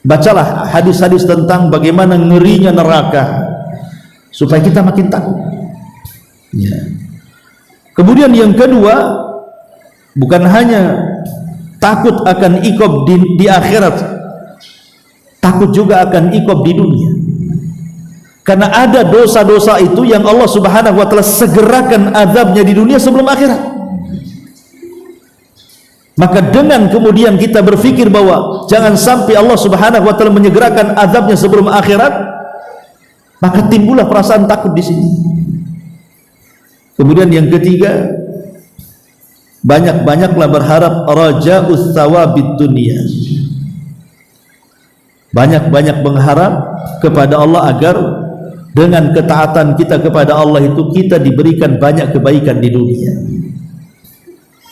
Bacalah hadis-hadis tentang bagaimana ngerinya neraka supaya kita makin takut. Ya. Kemudian yang kedua, bukan hanya takut akan iqab di akhirat, takut juga akan iqab di dunia. Karena ada dosa-dosa itu yang Allah Subhanahu wa taala segerakan azabnya di dunia sebelum akhirat. Maka dengan kemudian kita berpikir bahwa jangan sampai Allah Subhanahu wa taala menyegerakan azabnya sebelum akhirat, maka timbullah perasaan takut di sini. Kemudian yang ketiga, banyak-banyaklah berharap raja'us tsawabid dunya. Banyak-banyak berharap kepada Allah agar dengan ketaatan kita kepada Allah itu kita diberikan banyak kebaikan di dunia.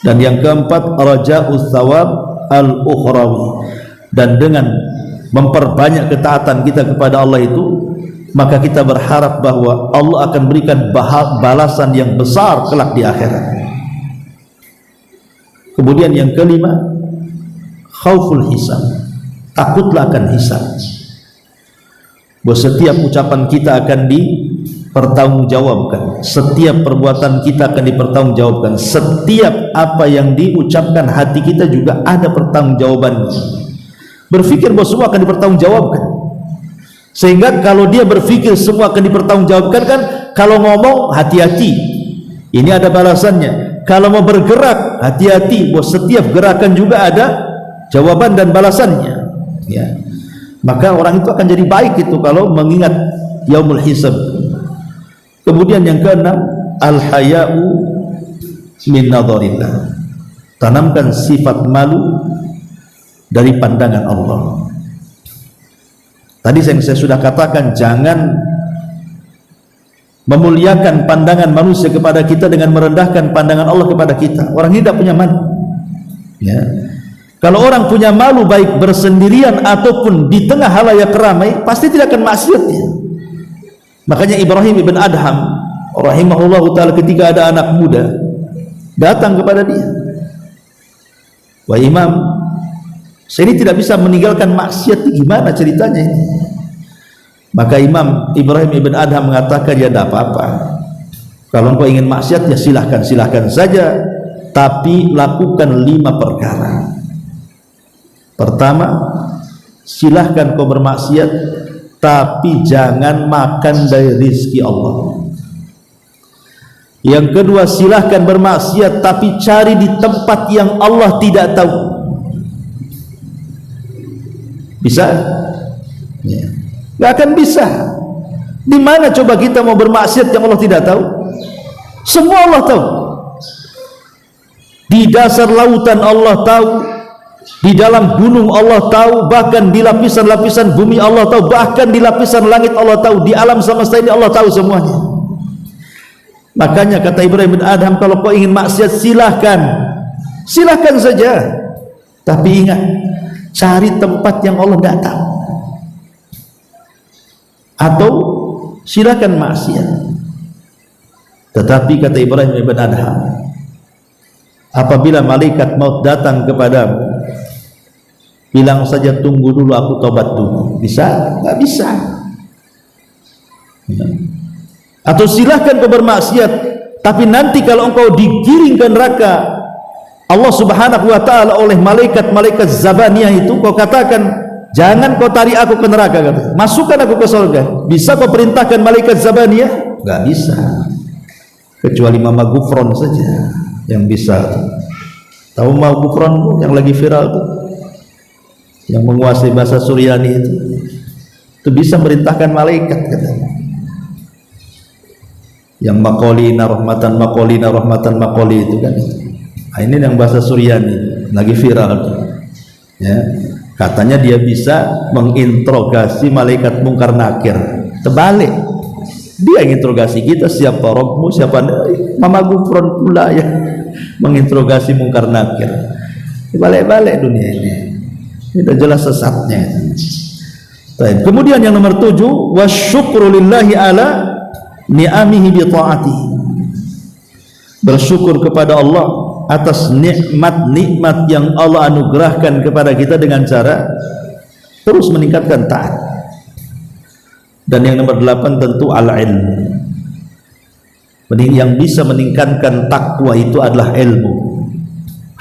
Dan yang keempat, raja'us tsawab al-ukhrawi. Dan dengan memperbanyak ketaatan kita kepada Allah itu, maka kita berharap bahwa Allah akan berikan balasan yang besar kelak di akhirat. Kemudian yang kelima, khauful hisab. Takutlah akan hisab. Bahwa setiap ucapan kita akan dipertanggungjawabkan, setiap perbuatan kita akan dipertanggungjawabkan, setiap apa yang diucapkan hati kita juga ada pertanggungjawabannya. Berpikir bahwa semua akan dipertanggungjawabkan, sehingga kalau dia berpikir semua akan dipertanggungjawabkan, kan kalau ngomong hati-hati, ini ada balasannya. Kalau mau bergerak hati-hati, bahwa setiap gerakan juga ada jawaban dan balasannya. Ya. Maka orang itu akan jadi baik itu kalau mengingat yaumul hisab. Kemudian yang keenam, al-haya'u min nadharillah. Tanamkan sifat malu dari pandangan Allah. Tadi saya sudah katakan, jangan memuliakan pandangan manusia kepada kita dengan merendahkan pandangan Allah kepada kita. Orang ini tidak punya malu. Ya. Kalau orang punya malu baik bersendirian ataupun di tengah halayak ramai, pasti tidak akan maksiat dia. Makanya Ibrahim ibn Adham rahimahullahu ta'ala ketika ada anak muda datang kepada dia, wah imam, saya ini tidak bisa meninggalkan maksiat, gimana ceritanya ini? Maka Imam Ibrahim ibn Adham mengatakan, ya tidak apa-apa, kalau engkau ingin maksiat ya silahkan saja, tapi lakukan 5 perkara. Pertama, silahkan kau bermaksiat, tapi jangan makan dari rizki Allah. Yang kedua, silahkan bermaksiat, tapi cari di tempat yang Allah tidak tahu. Bisa? Ya. Gak akan bisa. Di mana coba kita mau bermaksiat yang Allah tidak tahu? Semua Allah tahu. Di dasar lautan Allah tahu, di dalam gunung Allah tahu, bahkan di lapisan-lapisan bumi Allah tahu, bahkan di lapisan langit Allah tahu, di alam semesta ini Allah tahu semuanya. Makanya kata Ibrahim bin Adham, kalau kau ingin maksiat silahkan saja, tapi ingat, cari tempat yang Allah tidak tahu. Atau silahkan maksiat, tetapi kata Ibrahim bin Adham, apabila malaikat maut datang kepadamu, bilang saja tunggu dulu, aku tobat dulu. Bisa? Nggak bisa. Atau silahkan kau bermaksiat, tapi nanti kalau engkau digiring ke neraka Allah Subhanahu wa ta'ala oleh malaikat Zabaniyah itu, kau katakan, jangan kau tarik aku ke neraka, kata, masukkan aku ke surga. Bisa kau perintahkan malaikat Zabaniyah? Nggak bisa, kecuali Mama Gufron saja yang bisa. Tahu Mama Gufron yang lagi viral tuh, yang menguasai bahasa Suryani itu bisa merintahkan malaikat, katanya. Yang makolina rahmatan makoli itu kan. Nah, ini yang bahasa Suryani lagi viral tuh. Ya, katanya dia bisa menginterogasi malaikat mungkar nakir. Terbalik, dia interogasi kita, siapa Rabbmu, siapa Mama Gufron pula ya menginterogasi mungkar nakir. Balik-balik dunia ini. Sudah jelas sesatnya. Baik. Kemudian yang nomor 7, wasyukru lillahi ala ni'amihi bi ta'atihi. bersyukur kepada Allah atas nikmat-nikmat yang Allah anugerahkan kepada kita dengan cara terus meningkatkan taat. Dan yang nomor 8 tentu al-ilm. Yang bisa meningkatkan takwa itu adalah ilmu.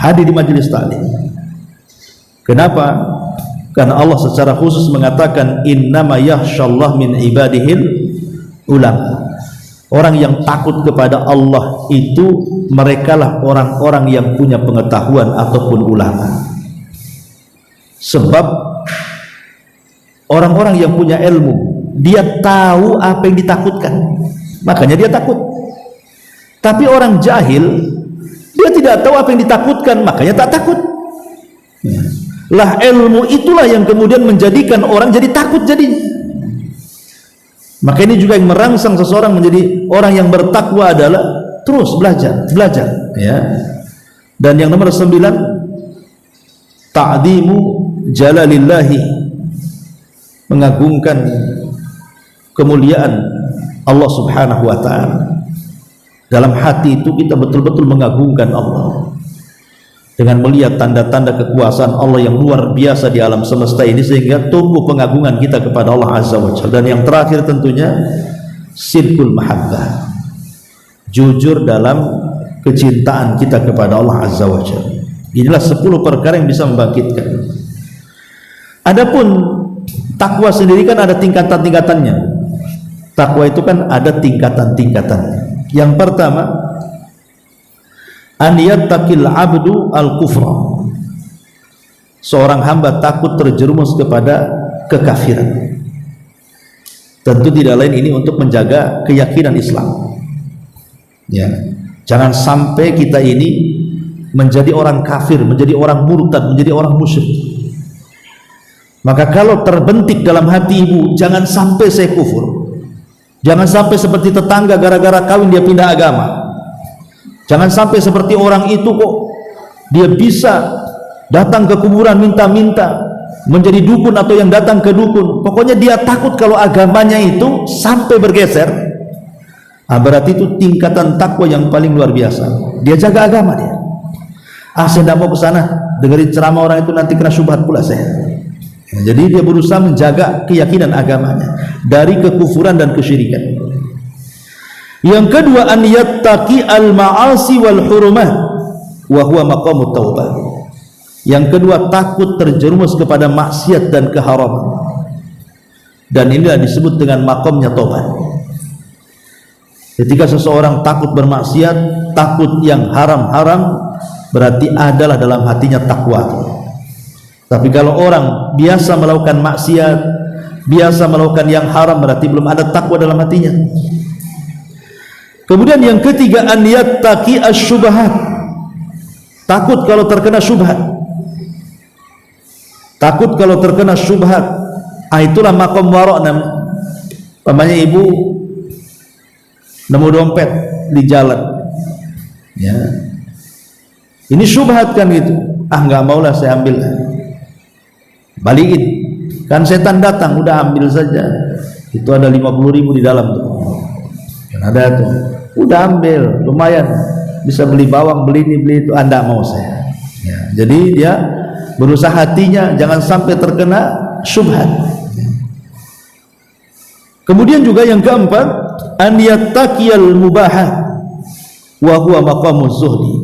Hadir di majelis taklim. Kenapa? Karena Allah secara khusus mengatakan innama yakhshallah min ibadihil ulama. Orang yang takut kepada Allah itu merekalah orang-orang yang punya pengetahuan ataupun ulama. Sebab orang-orang yang punya ilmu, dia tahu apa yang ditakutkan, makanya dia takut. Tapi orang jahil, dia tidak tahu apa yang ditakutkan, makanya tak takut. Lah ilmu itulah yang kemudian menjadikan orang jadi takut jadinya. Maka ini juga yang merangsang seseorang menjadi orang yang bertakwa adalah terus belajar, ya. Dan yang nomor 9, ta'zimu jalalillahi, mengagungkan kemuliaan Allah Subhanahu wa taala. Dalam hati itu kita betul-betul mengagungkan Allah dengan melihat tanda-tanda kekuasaan Allah yang luar biasa di alam semesta ini, sehingga tumbuh pengagungan kita kepada Allah Azza wa Jalla. Dan yang terakhir tentunya sidqul mahabbah, jujur dalam kecintaan kita kepada Allah Azza wa Jalla. Inilah 10 perkara yang bisa membangkitkan. Adapun takwa sendiri kan ada tingkatan-tingkatannya. Takwa itu kan ada tingkatan-tingkatannya. Yang pertama, an yattaqil abdu al-kufra. Seorang hamba takut terjerumus kepada kekafiran. Tentu tidak lain ini untuk menjaga keyakinan Islam. Ya, jangan sampai kita ini menjadi orang kafir, menjadi orang murtad, menjadi orang musyrik. Maka kalau terbentik dalam hati ibu, jangan sampai saya kufur. Jangan sampai seperti tetangga gara-gara kawin dia pindah agama. Jangan sampai seperti orang itu kok dia bisa datang ke kuburan minta-minta menjadi dukun atau yang datang ke dukun. Pokoknya dia takut kalau agamanya itu sampai bergeser. Berarti itu tingkatan takwa yang paling luar biasa. Dia jaga agama dia. Saya tidak mau ke sana dengerin ceramah orang itu, nanti kena syubhat pula saya. Jadi dia berusaha menjaga keyakinan agamanya dari kekufuran dan kesyirikan. Yang kedua, an yattaqi al-ma'asi wal hurumat wa huwa maqamut taubah. Yang kedua, takut terjerumus kepada maksiat dan keharaman. Dan inilah disebut dengan maqamnya taubat. Ketika seseorang takut bermaksiat, takut yang haram-haram, berarti adalah dalam hatinya takwa. Tapi kalau orang biasa melakukan maksiat, biasa melakukan yang haram, berarti belum ada takwa dalam hatinya. Kemudian yang ketiga, an yattaqi asy-syubhat. Takut kalau terkena syubhat. Takut kalau terkena syubhat. Itulah maqam wara'. Pamannya ibu nemu dompet di jalan. Ya. Ini syubhat kan gitu. Enggak maulah saya ambil. Balikin. Kan setan datang, udah ambil saja. Itu ada 50.000 di dalam tuh. Ada tuh, udah ambil, lumayan bisa beli bawang, beli ini, beli itu. Anda mau saya ya. Jadi dia berusaha hatinya jangan sampai terkena syubhat. Kemudian juga yang keempat, an yattaqiyal mubahat wa huwa maqamuz zuhdi.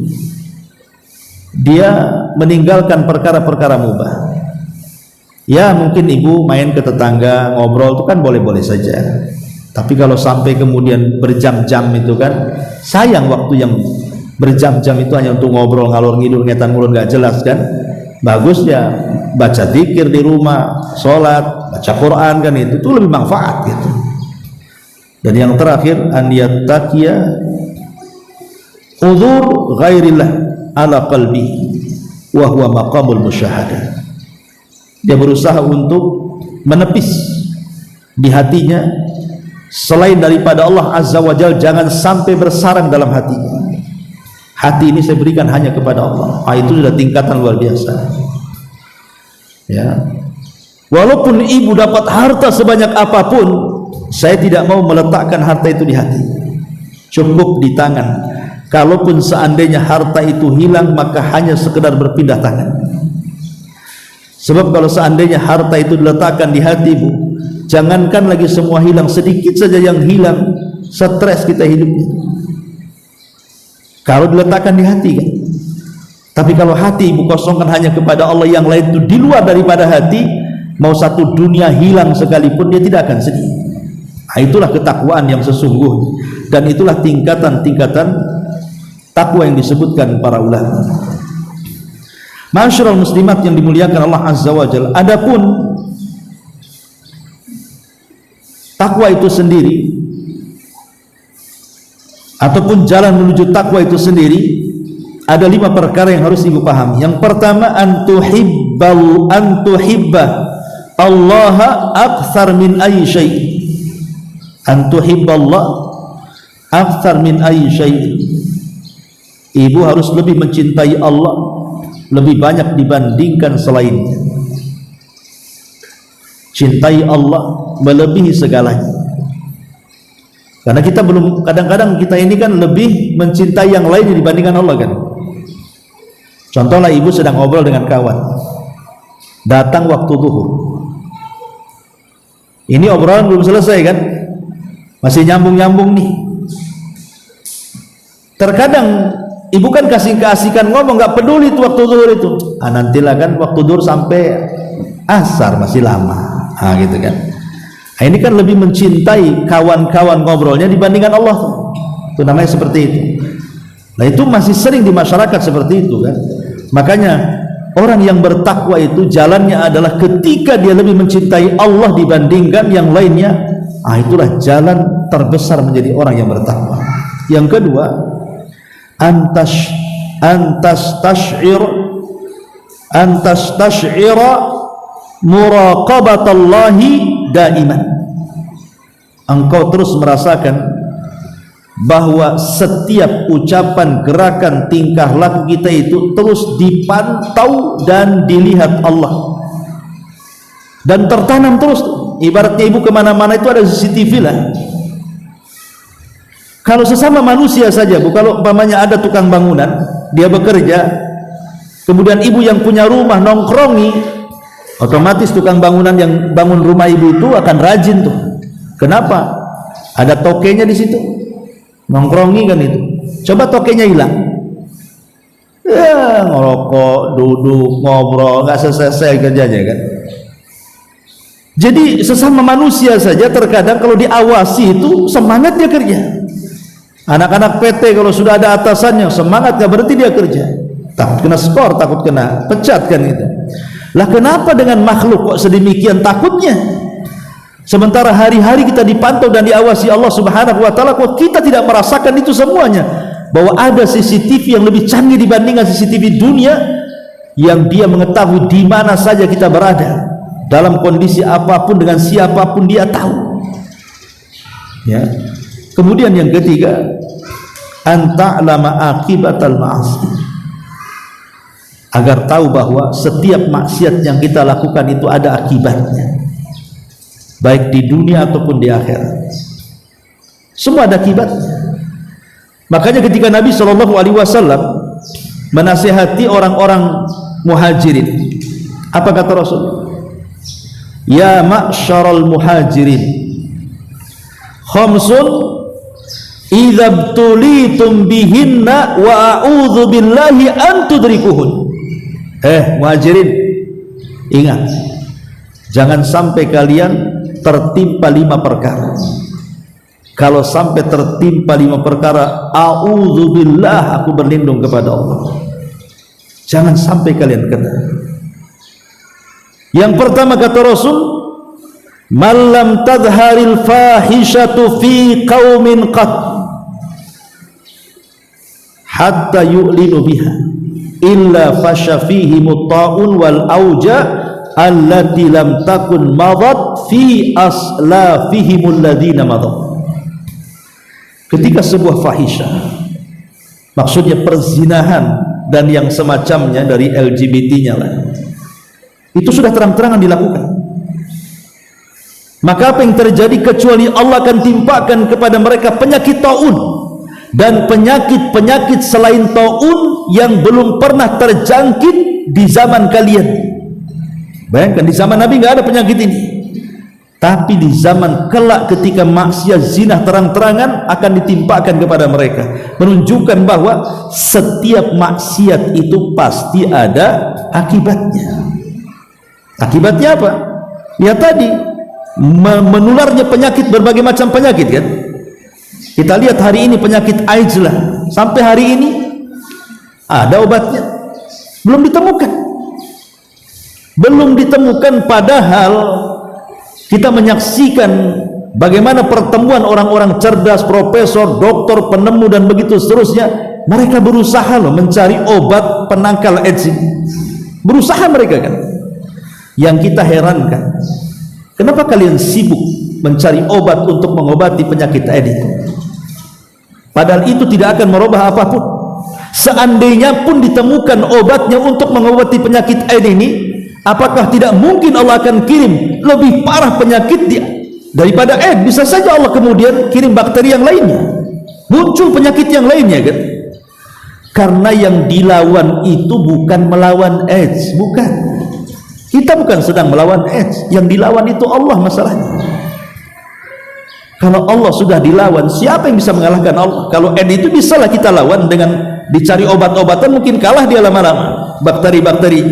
Dia meninggalkan perkara-perkara mubah. Ya mungkin ibu main ke tetangga ngobrol itu kan boleh-boleh saja. Tapi kalau sampai kemudian berjam-jam itu kan sayang, waktu yang berjam-jam itu hanya untuk ngobrol ngalor ngidul ngetan ngulun nggak jelas kan. Bagus ya baca zikir di rumah, sholat, baca Quran kan, itu lebih manfaat gitu. Dan yang terakhir, an yattaqiya hudzur ghairillah ala qalbi wa huwa maqamul musyahadah. Dia berusaha untuk menepis di hatinya selain daripada Allah Azza wa Jalla, jangan sampai bersarang dalam hatinya. Hati ini saya berikan hanya kepada Allah. Itu sudah tingkatan luar biasa. Ya. Walaupun ibu dapat harta sebanyak apapun, saya tidak mau meletakkan harta itu di hati. Cukup di tangan. Kalaupun seandainya harta itu hilang, maka hanya sekedar berpindah tangan. Sebab kalau seandainya harta itu diletakkan di hatimu, jangankan lagi semua hilang, sedikit saja yang hilang, stres kita hidupnya. Kalau diletakkan di hati kan. Tapi kalau hati ibu kosongkan hanya kepada Allah, yang lain itu di luar daripada hati, mau satu dunia hilang sekalipun dia tidak akan sedih. Nah, itulah ketakwaan yang sesungguhnya, dan itulah tingkatan-tingkatan takwa yang disebutkan para ulama. Ma'asyiral muslimat yang dimuliakan Allah Azza wa Jalla, adapun takwa itu sendiri ataupun jalan menuju takwa itu sendiri, ada 5 perkara yang harus ibu pahami. Yang pertama, antuhibba Allah aktsar min ayyi syai'. Antuhibba Allah aktsar min ayyi syai'. Ibu harus lebih mencintai Allah lebih banyak dibandingkan selainnya. Cintai Allah melebihi segalanya. Karena kita belum, kadang-kadang kita ini kan lebih mencintai yang lain dibandingkan Allah kan. Contohlah ibu sedang ngobrol dengan kawan, datang waktu zuhur, ini obrolan belum selesai kan, masih nyambung-nyambung nih. Terkadang ibu kan kasih keasikan ngomong, nggak peduli itu waktu zuhur itu, nantilah kan waktu zuhur sampai asar masih lama, gitu kan. Ini kan lebih mencintai kawan-kawan ngobrolnya dibandingkan Allah. Itu namanya seperti itu. Nah, itu masih sering di masyarakat seperti itu kan. Makanya orang yang bertakwa itu jalannya adalah ketika dia lebih mencintai Allah dibandingkan yang lainnya. Itulah jalan terbesar menjadi orang yang bertakwa. Yang kedua, antas tash'ira muraqabatallahi daiman. Engkau terus merasakan bahwa setiap ucapan, gerakan, tingkah laku kita itu terus dipantau dan dilihat Allah, dan tertanam terus. Ibaratnya ibu kemana-mana itu ada CCTV lah. Kalau sesama manusia saja bu, kalau umpamanya ada tukang bangunan, dia bekerja, kemudian ibu yang punya rumah nongkrongi, otomatis tukang bangunan yang bangun rumah ibu itu akan rajin tuh. Kenapa? Ada tokenya di situ, nongkrongi kan itu. Coba tokenya hilang, ya ngerokok, duduk, ngobrol, nggak selesai kerjanya kan. Jadi sesama manusia saja terkadang kalau diawasi itu semangat dia kerja. Anak-anak PT kalau sudah ada atasannya semangat, nggak berhenti dia kerja. Takut kena skor, takut kena pecat kan gitu. Lah kenapa dengan makhluk kok sedemikian takutnya? Sementara hari-hari kita dipantau dan diawasi Allah Subhanahu wa taala, kok kita tidak merasakan itu semuanya? Bahwa ada CCTV yang lebih canggih dibandingkan CCTV dunia, yang dia mengetahui di mana saja kita berada, dalam kondisi apapun, dengan siapapun dia tahu. Ya. Kemudian yang ketiga, anta'lama akibatal ma'asi. Agar tahu bahwa setiap maksiat yang kita lakukan itu ada akibatnya, baik di dunia ataupun di akhirat. Semua ada akibatnya. Makanya ketika Nabi SAW menasihati orang-orang muhajirin, apa kata Rasul? Ya ma'syaral muhajirin, khamsun idza btulitum bihinna wa a'udzu billahi an tudrikuhun. Muhajirin, ingat, jangan sampai kalian tertimpa 5 perkara. Kalau sampai tertimpa 5 perkara, a'udzubillah, aku berlindung kepada Allah. Jangan sampai kalian kena. Yang pertama kata Rasul, malam tadharil fahishatu fi qaumin qat hatta yu'linu biha illa fasha fihi mutta'un wal auja allati lam takun madat fi aslafihimul ladina madat. Ketika sebuah fahisyah, maksudnya perzinahan dan yang semacamnya dari LGBT-nya lah, itu sudah terang-terangan dilakukan, maka apa yang terjadi kecuali Allah akan timpakan kepada mereka penyakit taun dan penyakit-penyakit selain taun yang belum pernah terjangkit di zaman kalian. Bayangkan, di zaman Nabi nggak ada penyakit ini, tapi di zaman kelak ketika maksiat zina terang-terangan akan ditimpakan kepada mereka, menunjukkan bahwa setiap maksiat itu pasti ada akibatnya. Akibatnya apa? Ya tadi, menularnya penyakit, berbagai macam penyakit kan. Kita lihat hari ini penyakit AIDS lah, sampai hari ini ada obatnya, belum ditemukan, padahal kita menyaksikan bagaimana pertemuan orang-orang cerdas, profesor, dokter, penemu dan begitu seterusnya. Mereka berusaha loh mencari obat penangkal AIDS ini. Berusaha mereka kan. Yang kita herankan, kenapa kalian sibuk mencari obat untuk mengobati penyakit AIDS itu? Padahal itu tidak akan merubah apapun. Seandainya pun ditemukan obatnya untuk mengobati penyakit AIDS ini, apakah tidak mungkin Allah akan kirim lebih parah penyakit dia daripada AIDS? Bisa saja Allah kemudian kirim bakteri yang lainnya, muncul penyakit yang lainnya kan? Karena yang dilawan itu bukan melawan AIDS, bukan. Kita bukan sedang melawan AIDS, yang dilawan itu Allah masalahnya. Kalau Allah sudah dilawan, siapa yang bisa mengalahkan Allah? Kalau AIDS itu bisalah kita lawan dengan dicari obat-obatan, mungkin kalah dia lama-lama bakteri-bakteri.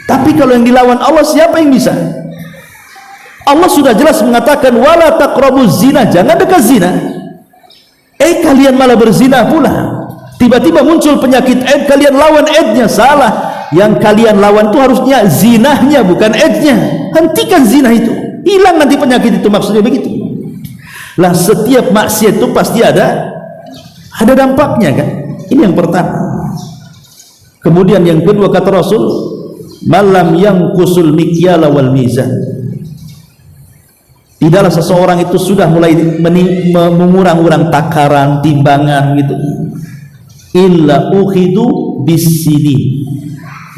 Tapi kalau yang dilawan Allah, siapa yang bisa? Allah sudah jelas mengatakan wala taqrabuz zina, jangan dekat zina. Kalian malah berzina pula. Tiba-tiba muncul penyakit AIDS, kalian lawan AIDS-nya. Salah. Yang kalian lawan itu harusnya zinahnya, bukan AIDS-nya. Hentikan zina itu, hilang nanti penyakit itu, maksudnya begitu. Lah setiap maksiat itu pasti ada dampaknya kan. Ini yang pertama. Kemudian yang kedua kata Rasul, malam yang kusul mikyala wal mizan. Tidaklah seseorang itu sudah mulai mengurang-urang takaran, timbangan gitu, illa ukhidu bisini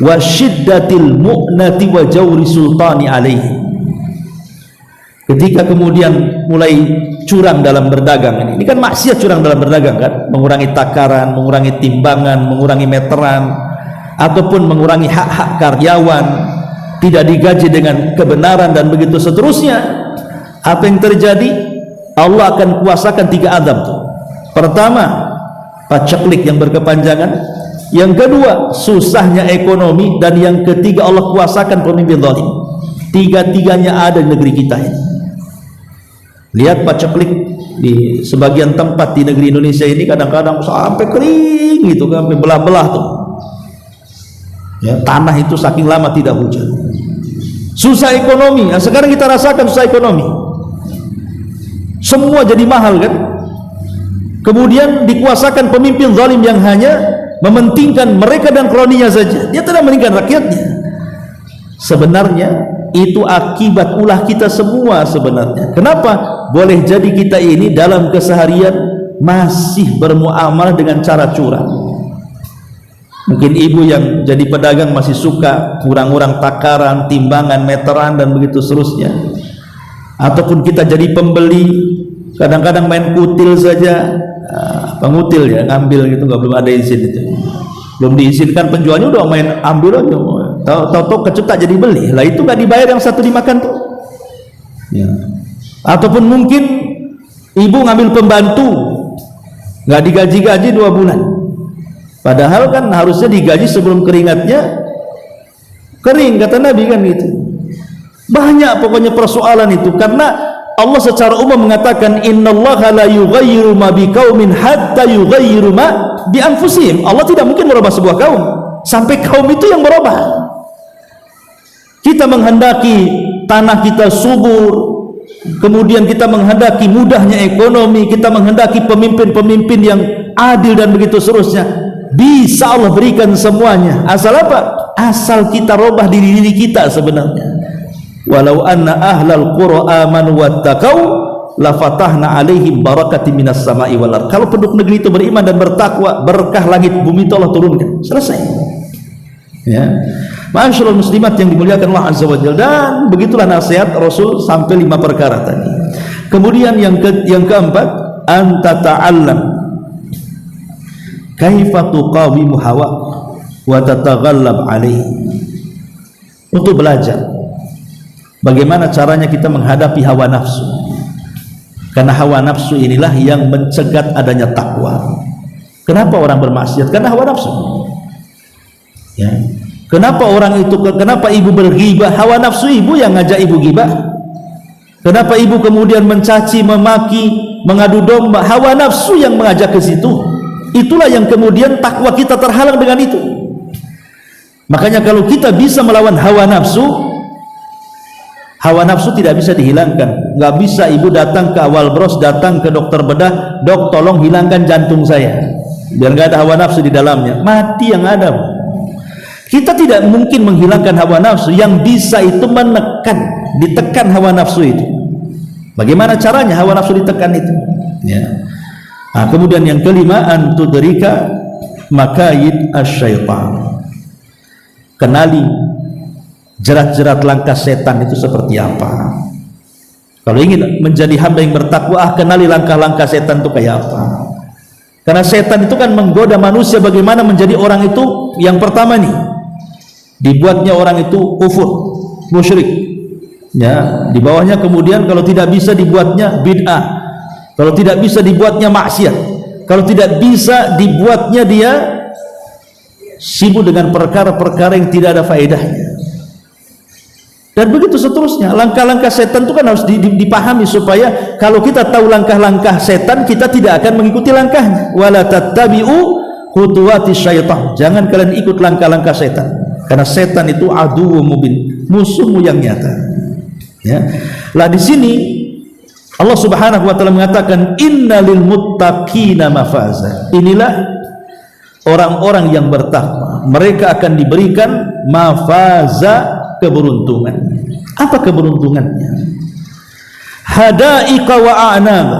wa syiddatil mu'nati wa jawri sultani alaihi. Ketika kemudian mulai curang dalam berdagang, ini kan maksiat, curang dalam berdagang kan, mengurangi takaran, mengurangi timbangan, mengurangi meteran, ataupun mengurangi hak-hak karyawan, tidak digaji dengan kebenaran dan begitu seterusnya. Apa yang terjadi? Allah akan kuasakan 3 azab tuh. Pertama, paceklik yang berkepanjangan. Yang kedua, susahnya ekonomi. Dan yang ketiga, Allah kuasakan pemimpin zalim. Tiga-tiganya ada di negeri kita ini. Lihat paceklik di sebagian tempat di negeri Indonesia ini, kadang-kadang sampai kering gitu, sampai belah-belah tuh ya, tanah itu saking lama tidak hujan. Susah ekonomi. Nah, sekarang kita rasakan susah ekonomi, semua jadi mahal kan. Kemudian dikuasakan pemimpin zalim yang hanya mementingkan mereka dan kroninya saja, dia tidak mementingkan rakyatnya. Sebenarnya itu akibat ulah kita semua sebenarnya. Kenapa? Boleh jadi kita ini dalam keseharian masih bermuamalah dengan cara curang. Mungkin ibu yang jadi pedagang masih suka kurang-kurang takaran, timbangan, meteran dan begitu seterusnya. Ataupun kita jadi pembeli, kadang-kadang main kutil saja, pengutil ya, ngambil gitu, belum ada izin itu, belum diizinkan penjualnya udah main ambil aja, tahu-tahu kecutak jadi beli. Lah itu nggak dibayar, yang satu dimakan tuh ya. Ataupun mungkin ibu ngambil pembantu, nggak digaji-gaji 2 bulan, padahal kan harusnya digaji sebelum keringatnya kering, kata Nabi kan gitu. Banyak pokoknya persoalan itu, karena Allah secara umum mengatakan innallaha la yughayyiru ma biqaumin hatta yughayyiru ma bi anfusihim. Allah tidak mungkin merubah sebuah kaum sampai kaum itu yang merubah. Kita menghendaki tanah kita subur, kemudian kita menghendaki mudahnya ekonomi, kita menghendaki pemimpin-pemimpin yang adil dan begitu seterusnya. Bisa Allah berikan semuanya, asal apa? Asal kita rubah diri kita sebenarnya. Walau anna ahlal qura amanu wattaqau la fatahna alaihim barakatin minas sama'i wal ardh. Kalau penduduk negeri itu beriman dan bertakwa, berkah langit bumi itu Allah turunkan. Selesai. Ya. Ma'asyiral muslimat yang dimuliakan Allah Azza wa Jalla. Dan begitulah nasihat Rasul sampai 5 perkara tadi. Kemudian yang keempat, anta ta'allam kaifa tuqawimu hawa wa tataghallab alaihi, untuk belajar bagaimana caranya kita menghadapi hawa nafsu, karena hawa nafsu inilah yang mencegat adanya takwa. Kenapa orang bermaksiat? Karena hawa nafsu, ya. Kenapa orang itu, kenapa ibu berghibah? Hawa nafsu ibu yang ngajak ibu ghibah. Kenapa ibu kemudian mencaci, memaki, mengadu domba? Hawa nafsu yang mengajak ke situ. Itulah yang kemudian takwa kita terhalang dengan itu. Makanya kalau kita bisa melawan hawa nafsu tidak bisa dihilangkan. Nggak bisa ibu datang ke awal bros, datang ke dokter bedah, dok tolong hilangkan jantung saya, biar nggak ada hawa nafsu di dalamnya. Mati yang ada. Kita tidak mungkin menghilangkan hawa nafsu. Yang bisa itu ditekan hawa nafsu itu. Bagaimana caranya hawa nafsu ditekan itu? Ya. Nah, kemudian yang kelima, antudrika makayid asyaitan. Kenali jerat-jerat langkah setan itu seperti apa. Kalau ingin menjadi hamba yang bertakwa, kenali langkah-langkah setan itu kayak apa. Karena setan itu kan menggoda manusia bagaimana menjadi orang itu. Yang pertama nih, dibuatnya orang itu kufur, musyrik, ya. Di bawahnya kemudian kalau tidak bisa dibuatnya bid'ah, kalau tidak bisa dibuatnya maksiat, kalau tidak bisa dibuatnya dia sibuk dengan perkara-perkara yang tidak ada faedahnya, dan begitu seterusnya. Langkah-langkah setan itu kan harus dipahami, supaya kalau kita tahu langkah-langkah setan, kita tidak akan mengikuti langkahnya. Wala tattabi'u khutuwati syaitan, jangan kalian ikut langkah-langkah setan, karena setan itu aduwwum mubin, musuhmu yang nyata, ya. Lah di sini Allah Subhanahu wa taala mengatakan innalil muttaqina mafaza. Inilah orang-orang yang bertakwa, mereka akan diberikan mafaza, keberuntungan. Apa keberuntungannya? Hadaika wa a'naba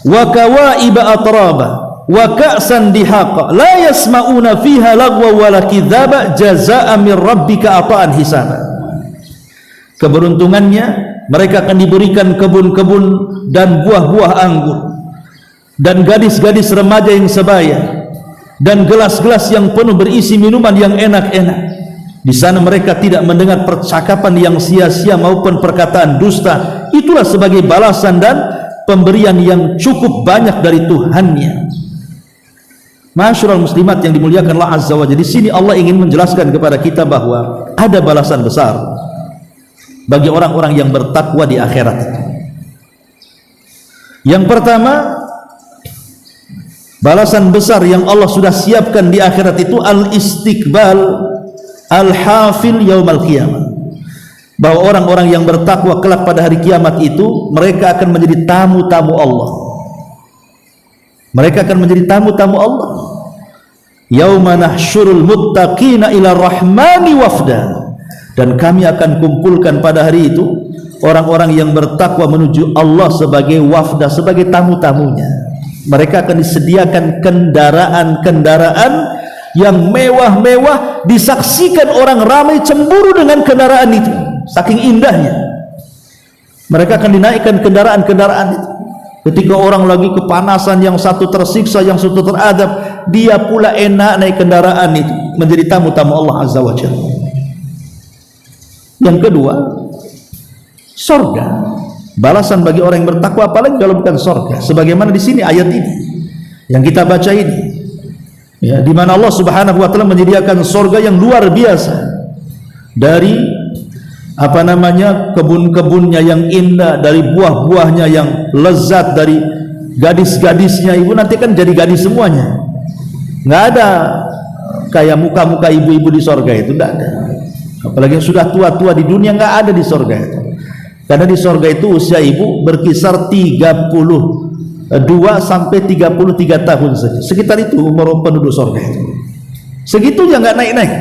wa kawaiba atraba wa ka'san dihaqa la yasma'una fiha lagwa wala kidzaba jazaa'an min rabbika ata'an hisaba. Keberuntungannya, mereka akan diberikan kebun-kebun dan buah-buah anggur, dan gadis-gadis remaja yang sebaya, dan gelas-gelas yang penuh berisi minuman yang enak-enak. Di sana mereka tidak mendengar percakapan yang sia-sia maupun perkataan dusta. Itulah sebagai balasan dan pemberian yang cukup banyak dari Tuhannya. Masyarul muslimat yang dimuliakan Allah Azza wa Jalla, di sini Allah ingin menjelaskan kepada kita bahwa ada balasan besar bagi orang-orang yang bertakwa di akhirat. Yang pertama, balasan besar yang Allah sudah siapkan di akhirat itu al-istiqbal al-hafil yaumal qiyamah. Bahwa orang-orang yang bertakwa kelak pada hari kiamat itu, mereka akan menjadi tamu-tamu Allah. Mereka akan menjadi tamu-tamu Allah. Yauma nahsyurul muttaqina ila rahmani wafda. Dan kami akan kumpulkan pada hari itu orang-orang yang bertakwa menuju Allah sebagai wafda, sebagai tamu-tamunya. Mereka akan disediakan kendaraan-kendaraan yang mewah-mewah, disaksikan orang ramai cemburu dengan kendaraan itu, saking indahnya. Mereka akan dinaikkan kendaraan-kendaraan itu. Ketika orang lagi kepanasan, yang satu tersiksa, yang satu teradab, dia pula enak naik kendaraan itu, menjadi tamu-tamu Allah Azza wa Jalla. Yang kedua, sorga, balasan bagi orang yang bertakwa, apalagi kalau bukan sorga. Sebagaimana di sini ayat ini yang kita baca ini, ya, di mana Allah Subhanahu wa taala menyediakan sorga yang luar biasa, dari kebun-kebunnya yang indah, dari buah-buahnya yang lezat, dari gadis-gadisnya. Ibu nanti kan jadi gadis semuanya, nggak ada kayak muka-muka ibu-ibu di sorga itu, nggak ada. Apalagi yang sudah tua-tua di dunia, nggak ada di sorga itu. Karena di sorga itu usia ibu berkisar 32 sampai 33 tahun saja, sekitar itu umur penduduk sorga itu. Segitunya, nggak naik-naik.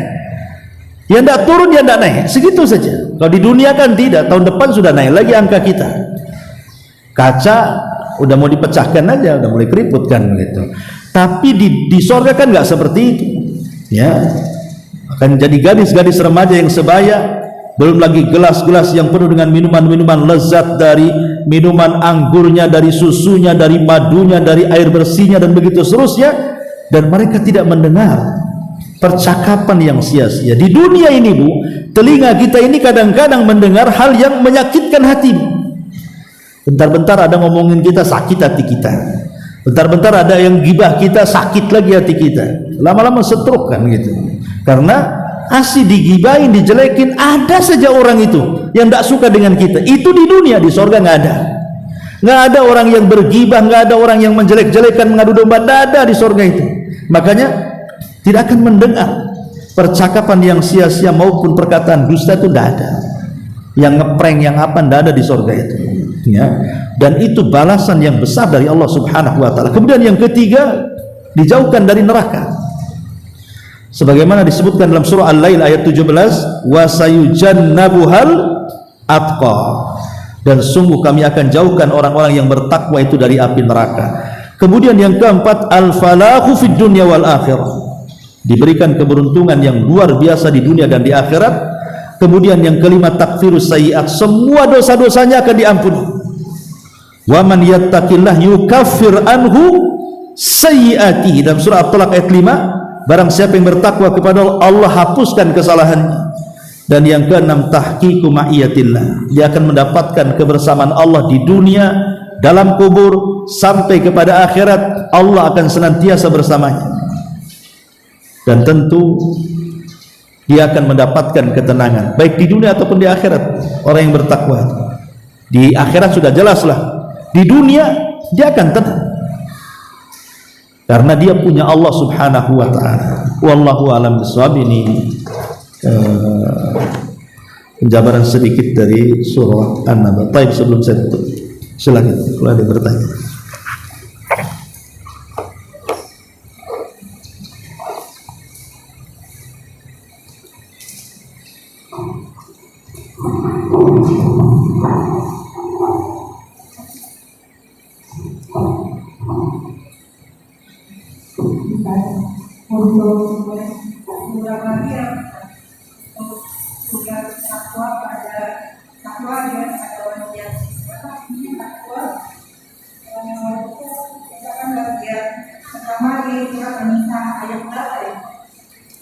Dia tidak turun, dia tidak naik, segitu saja. Kalau di dunia kan tidak, tahun depan sudah naik lagi angka kita. Kaca udah mau dipecahkan aja, udah mulai keriput kan gitu. Tapi di sorga kan nggak seperti itu, ya. Akan jadi gadis-gadis remaja yang sebaya, belum lagi gelas-gelas yang penuh dengan minuman-minuman lezat, dari minuman anggurnya, dari susunya, dari madunya, dari air bersihnya, dan begitu seterusnya. dan mereka tidak mendengar percakapan yang sia-sia. Di dunia ini Bu, telinga kita ini kadang-kadang mendengar hal yang menyakitkan hati. Bentar-bentar ada ngomongin kita, sakit hati kita. Bentar-bentar ada yang gibah kita, sakit lagi hati kita. Lama-lama stroke kan gitu. Karena asih digibahin, dijelekin, ada saja orang itu yang tidak suka dengan kita. Itu di dunia, di sorga nggak ada. Nggak ada orang yang bergibah, nggak ada orang yang menjelek-jelekan, mengadu domba, tidak ada di sorga itu. Makanya tidak akan mendengar percakapan yang sia-sia maupun perkataan dusta, itu tidak ada. Yang ngeprank, yang apa, tidak ada di sorga itu. Ya. Dan itu balasan yang besar dari Allah Subhanahu wa Ta'ala. Kemudian yang ketiga, dijauhkan dari neraka. Sebagaimana disebutkan dalam surah Al-Lail ayat 17, wa sayujannabuhal atqa, dan sungguh kami akan jauhkan orang-orang yang bertakwa itu dari api neraka. Kemudian yang keempat, al-falahu fid dunya wal akhirah, diberikan keberuntungan yang luar biasa di dunia dan di akhirat. Kemudian yang kelima, takfirus sayyi'at, semua dosa-dosanya akan diampuni. Wa man yattaqillah yukaffir anhu sayyi'atihi, dalam surah At-Talaq ayat 5, barang siapa yang bertakwa kepada Allah, hapuskan kesalahannya. Dan yang keenam, tahqiqu ma'iyatillah, dia akan mendapatkan kebersamaan Allah di dunia, dalam kubur, sampai kepada akhirat. Allah akan senantiasa bersamanya. Dan tentu dia akan mendapatkan ketenangan baik di dunia ataupun di akhirat. Orang yang bertakwa di akhirat sudah jelaslah, di dunia dia akan tenang karena dia punya Allah Subhanahu wa Ta'ala. Wallahu a'lam bishawab. Ini penjabaran sedikit dari surah An-Naba. Baik, sebelum saya tutup, silakan kalau ada bertanya.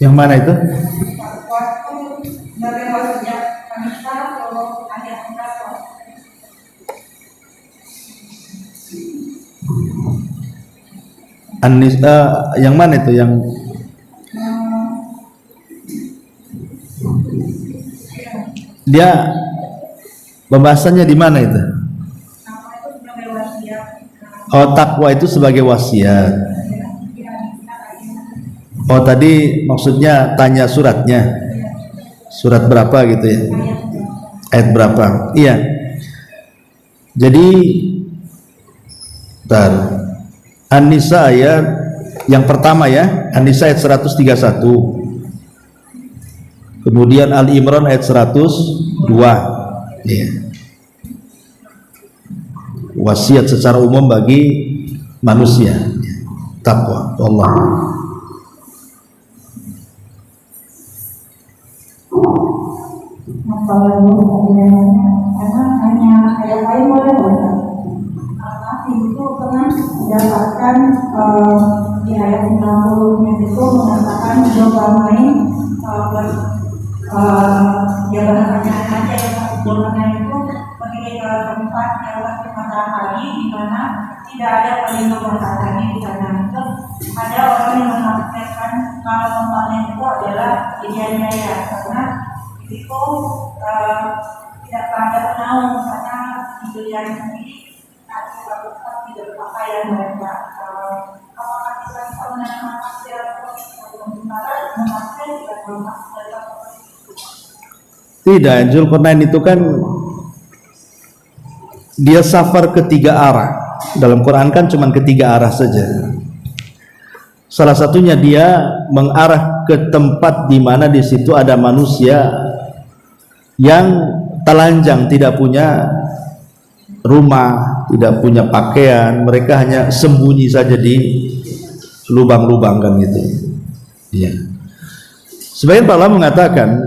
Yang mana itu? An-Nisa, yang mana itu? Yang dia pembahasannya di mana itu? Oh, takwa itu sebagai wasiat. Oh, tadi maksudnya tanya suratnya, surat berapa gitu ya, ayat berapa? Iya. Jadi An-Nisa ayat yang pertama ya, An-Nisa ayat 131, kemudian Al-Imran ayat 102 ya. Wasiat secara umum bagi manusia, takwa Allah. Karena hanya ayat lain boleh itu pernah mendapatkan di ayat 90 itu mengatakan jawaban lain jawaban pertanyaan aja, jawabannya itu pergi ke tempat yang matahari di mana tidak ada pelindung matahari di sana. Terus ada orang yang mengatakan kalau tempatnya itu adalah Irian Jaya karena itu tidak ada penaung karena di Irian sendiri tidak berpakaian mereka. Apakah kita bisa menanam pasir atau sementara memakai tidak berpakaian? Tidak, Zulkarnain itu kan dia safar ke tiga arah. Dalam Quran kan cuma ke tiga arah saja. Salah satunya dia mengarah ke tempat di mana di situ ada manusia yang telanjang, tidak punya rumah, tidak punya pakaian, mereka hanya sembunyi saja di lubang-lubang kan gitu. Iya. Sebagian para ulama mengatakan,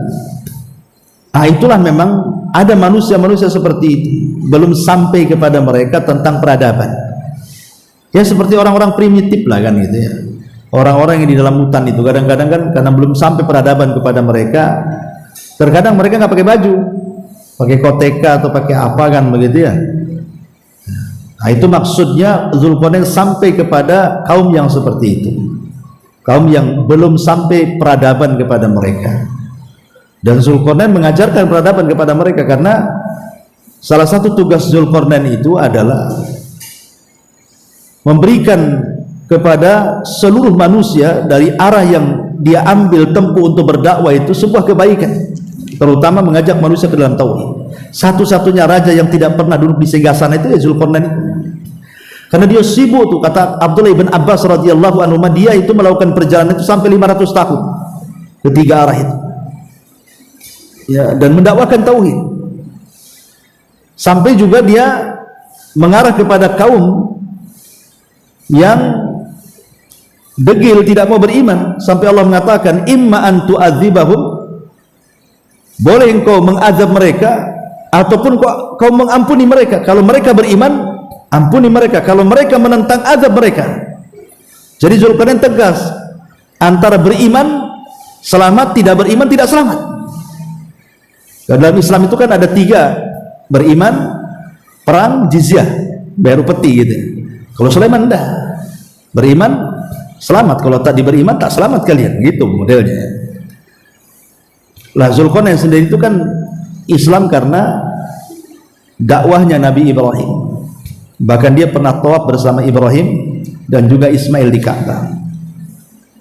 itulah memang ada manusia-manusia seperti itu, belum sampai kepada mereka tentang peradaban. Ya seperti orang-orang primitif lah kan gitu ya. orang-orang yang di dalam hutan itu kadang-kadang kan karena belum sampai peradaban kepada mereka, terkadang mereka nggak pakai baju, pakai koteka atau pakai apa kan begitu ya. Nah, itu maksudnya Zulkarnain sampai kepada kaum yang seperti itu, kaum yang belum sampai peradaban kepada mereka. Dan Zulkarnain mengajarkan peradaban kepada mereka, karena salah satu tugas Zulkarnain itu adalah memberikan kepada seluruh manusia dari arah yang dia ambil tempuh untuk berdakwah itu sebuah kebaikan, terutama mengajak manusia ke dalam tauhid. Satu-satunya raja yang tidak pernah duduk di singgasana itu ya Zulkarnain itu. Karena dia sibuk tuh, kata Abdullah bin Abbas radhiyallahu anhu, dia itu melakukan perjalanan itu sampai 500 tahun ketiga arah itu. Ya, dan mendakwakan tauhid. Sampai juga dia mengarah kepada kaum yang degil tidak mau beriman, sampai Allah mengatakan imma an tu'adzibahum, boleh engkau mengazab mereka ataupun kau mengampuni mereka. Kalau mereka beriman, ampuni mereka. Kalau mereka menentang, azab mereka. Jadi Zulkarnain tegas antara beriman selamat, tidak beriman tidak selamat. Dalam Islam itu kan ada 3, beriman, perang, jizyah, bayar upeti gitu. Kalau Sulaiman enggak, beriman selamat, kalau tak beriman tak selamat kalian, gitu modelnya. Lah Zulkarnain sendiri itu kan Islam karena dakwahnya Nabi Ibrahim. Bahkan dia pernah tawaf bersama Ibrahim dan juga Ismail di Ka'bah.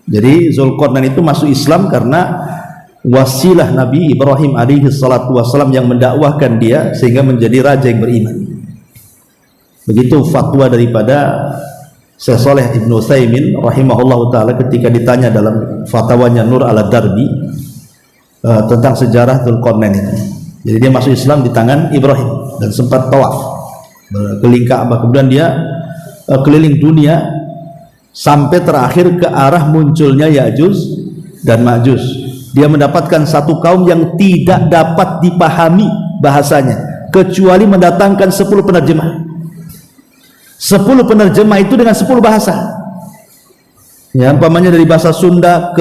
Jadi Zulkarnain itu masuk Islam karena wasilah Nabi Ibrahim alaihi salatu wassalam yang mendakwahkan dia sehingga menjadi raja yang beriman. Begitu fatwa daripada Syekh Shalih Ibnu Utsaimin rahimahullah taala ketika ditanya dalam fatwanya Nur ala Darbi tentang sejarah Zulkarnain itu. Jadi dia masuk Islam di tangan Ibrahim dan sempat tawaf keliling Ka'bah, kemudian dia keliling dunia sampai terakhir ke arah munculnya Ya'juj dan Ma'juj. Dia mendapatkan satu kaum yang tidak dapat dipahami bahasanya kecuali mendatangkan 10 penerjemah. 10 penerjemah itu dengan 10 bahasa. Ya, umpamanya dari bahasa Sunda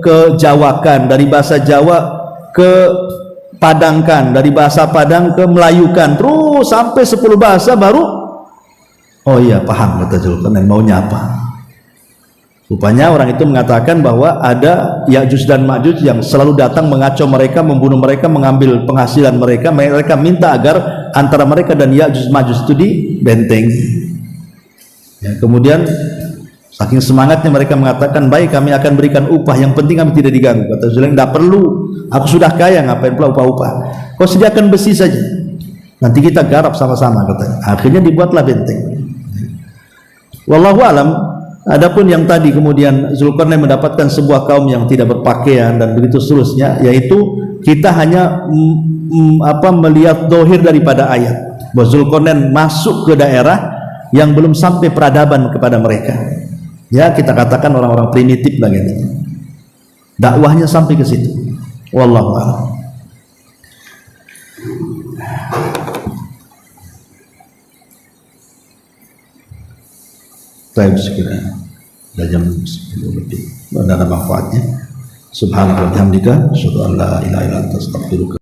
ke Jawakan, dari bahasa Jawa ke Padangkan, dari bahasa Padang ke Melayukan, terus sampai 10 bahasa baru oh iya paham kata Zulkarnain maunya apa. Rupanya orang itu mengatakan bahwa ada Ya'juj dan Ma'juj yang selalu datang mengacau mereka, membunuh mereka, mengambil penghasilan mereka. Mereka minta agar antara mereka dan Ya'juj Ma'juj itu dibentengi. Ya, kemudian saking semangatnya mereka mengatakan, baik kami akan berikan upah, yang penting kami tidak diganggu. Kata Zulkarnain, tidak perlu, aku sudah kaya, ngapain pula upah-upah, kau sediakan besi saja, nanti kita garap sama-sama katanya. Akhirnya dibuatlah benteng. Wallahu alam. Adapun yang tadi kemudian Zulkarnain mendapatkan sebuah kaum yang tidak berpakaian dan begitu seterusnya, yaitu kita hanya melihat dohir daripada ayat bahwa Zulkarnain masuk ke daerah yang belum sampai peradaban kepada mereka. Ya, kita katakan orang-orang primitif lah gitu. Dakwahnya sampai ke situ. Wallahu a'lam. Baik, sekiranya sudah jam 10 lebih, ada manfaatnya. Subhanallah, bihamdika, asyhadu an la ilaha illa anta, astaghfiruka.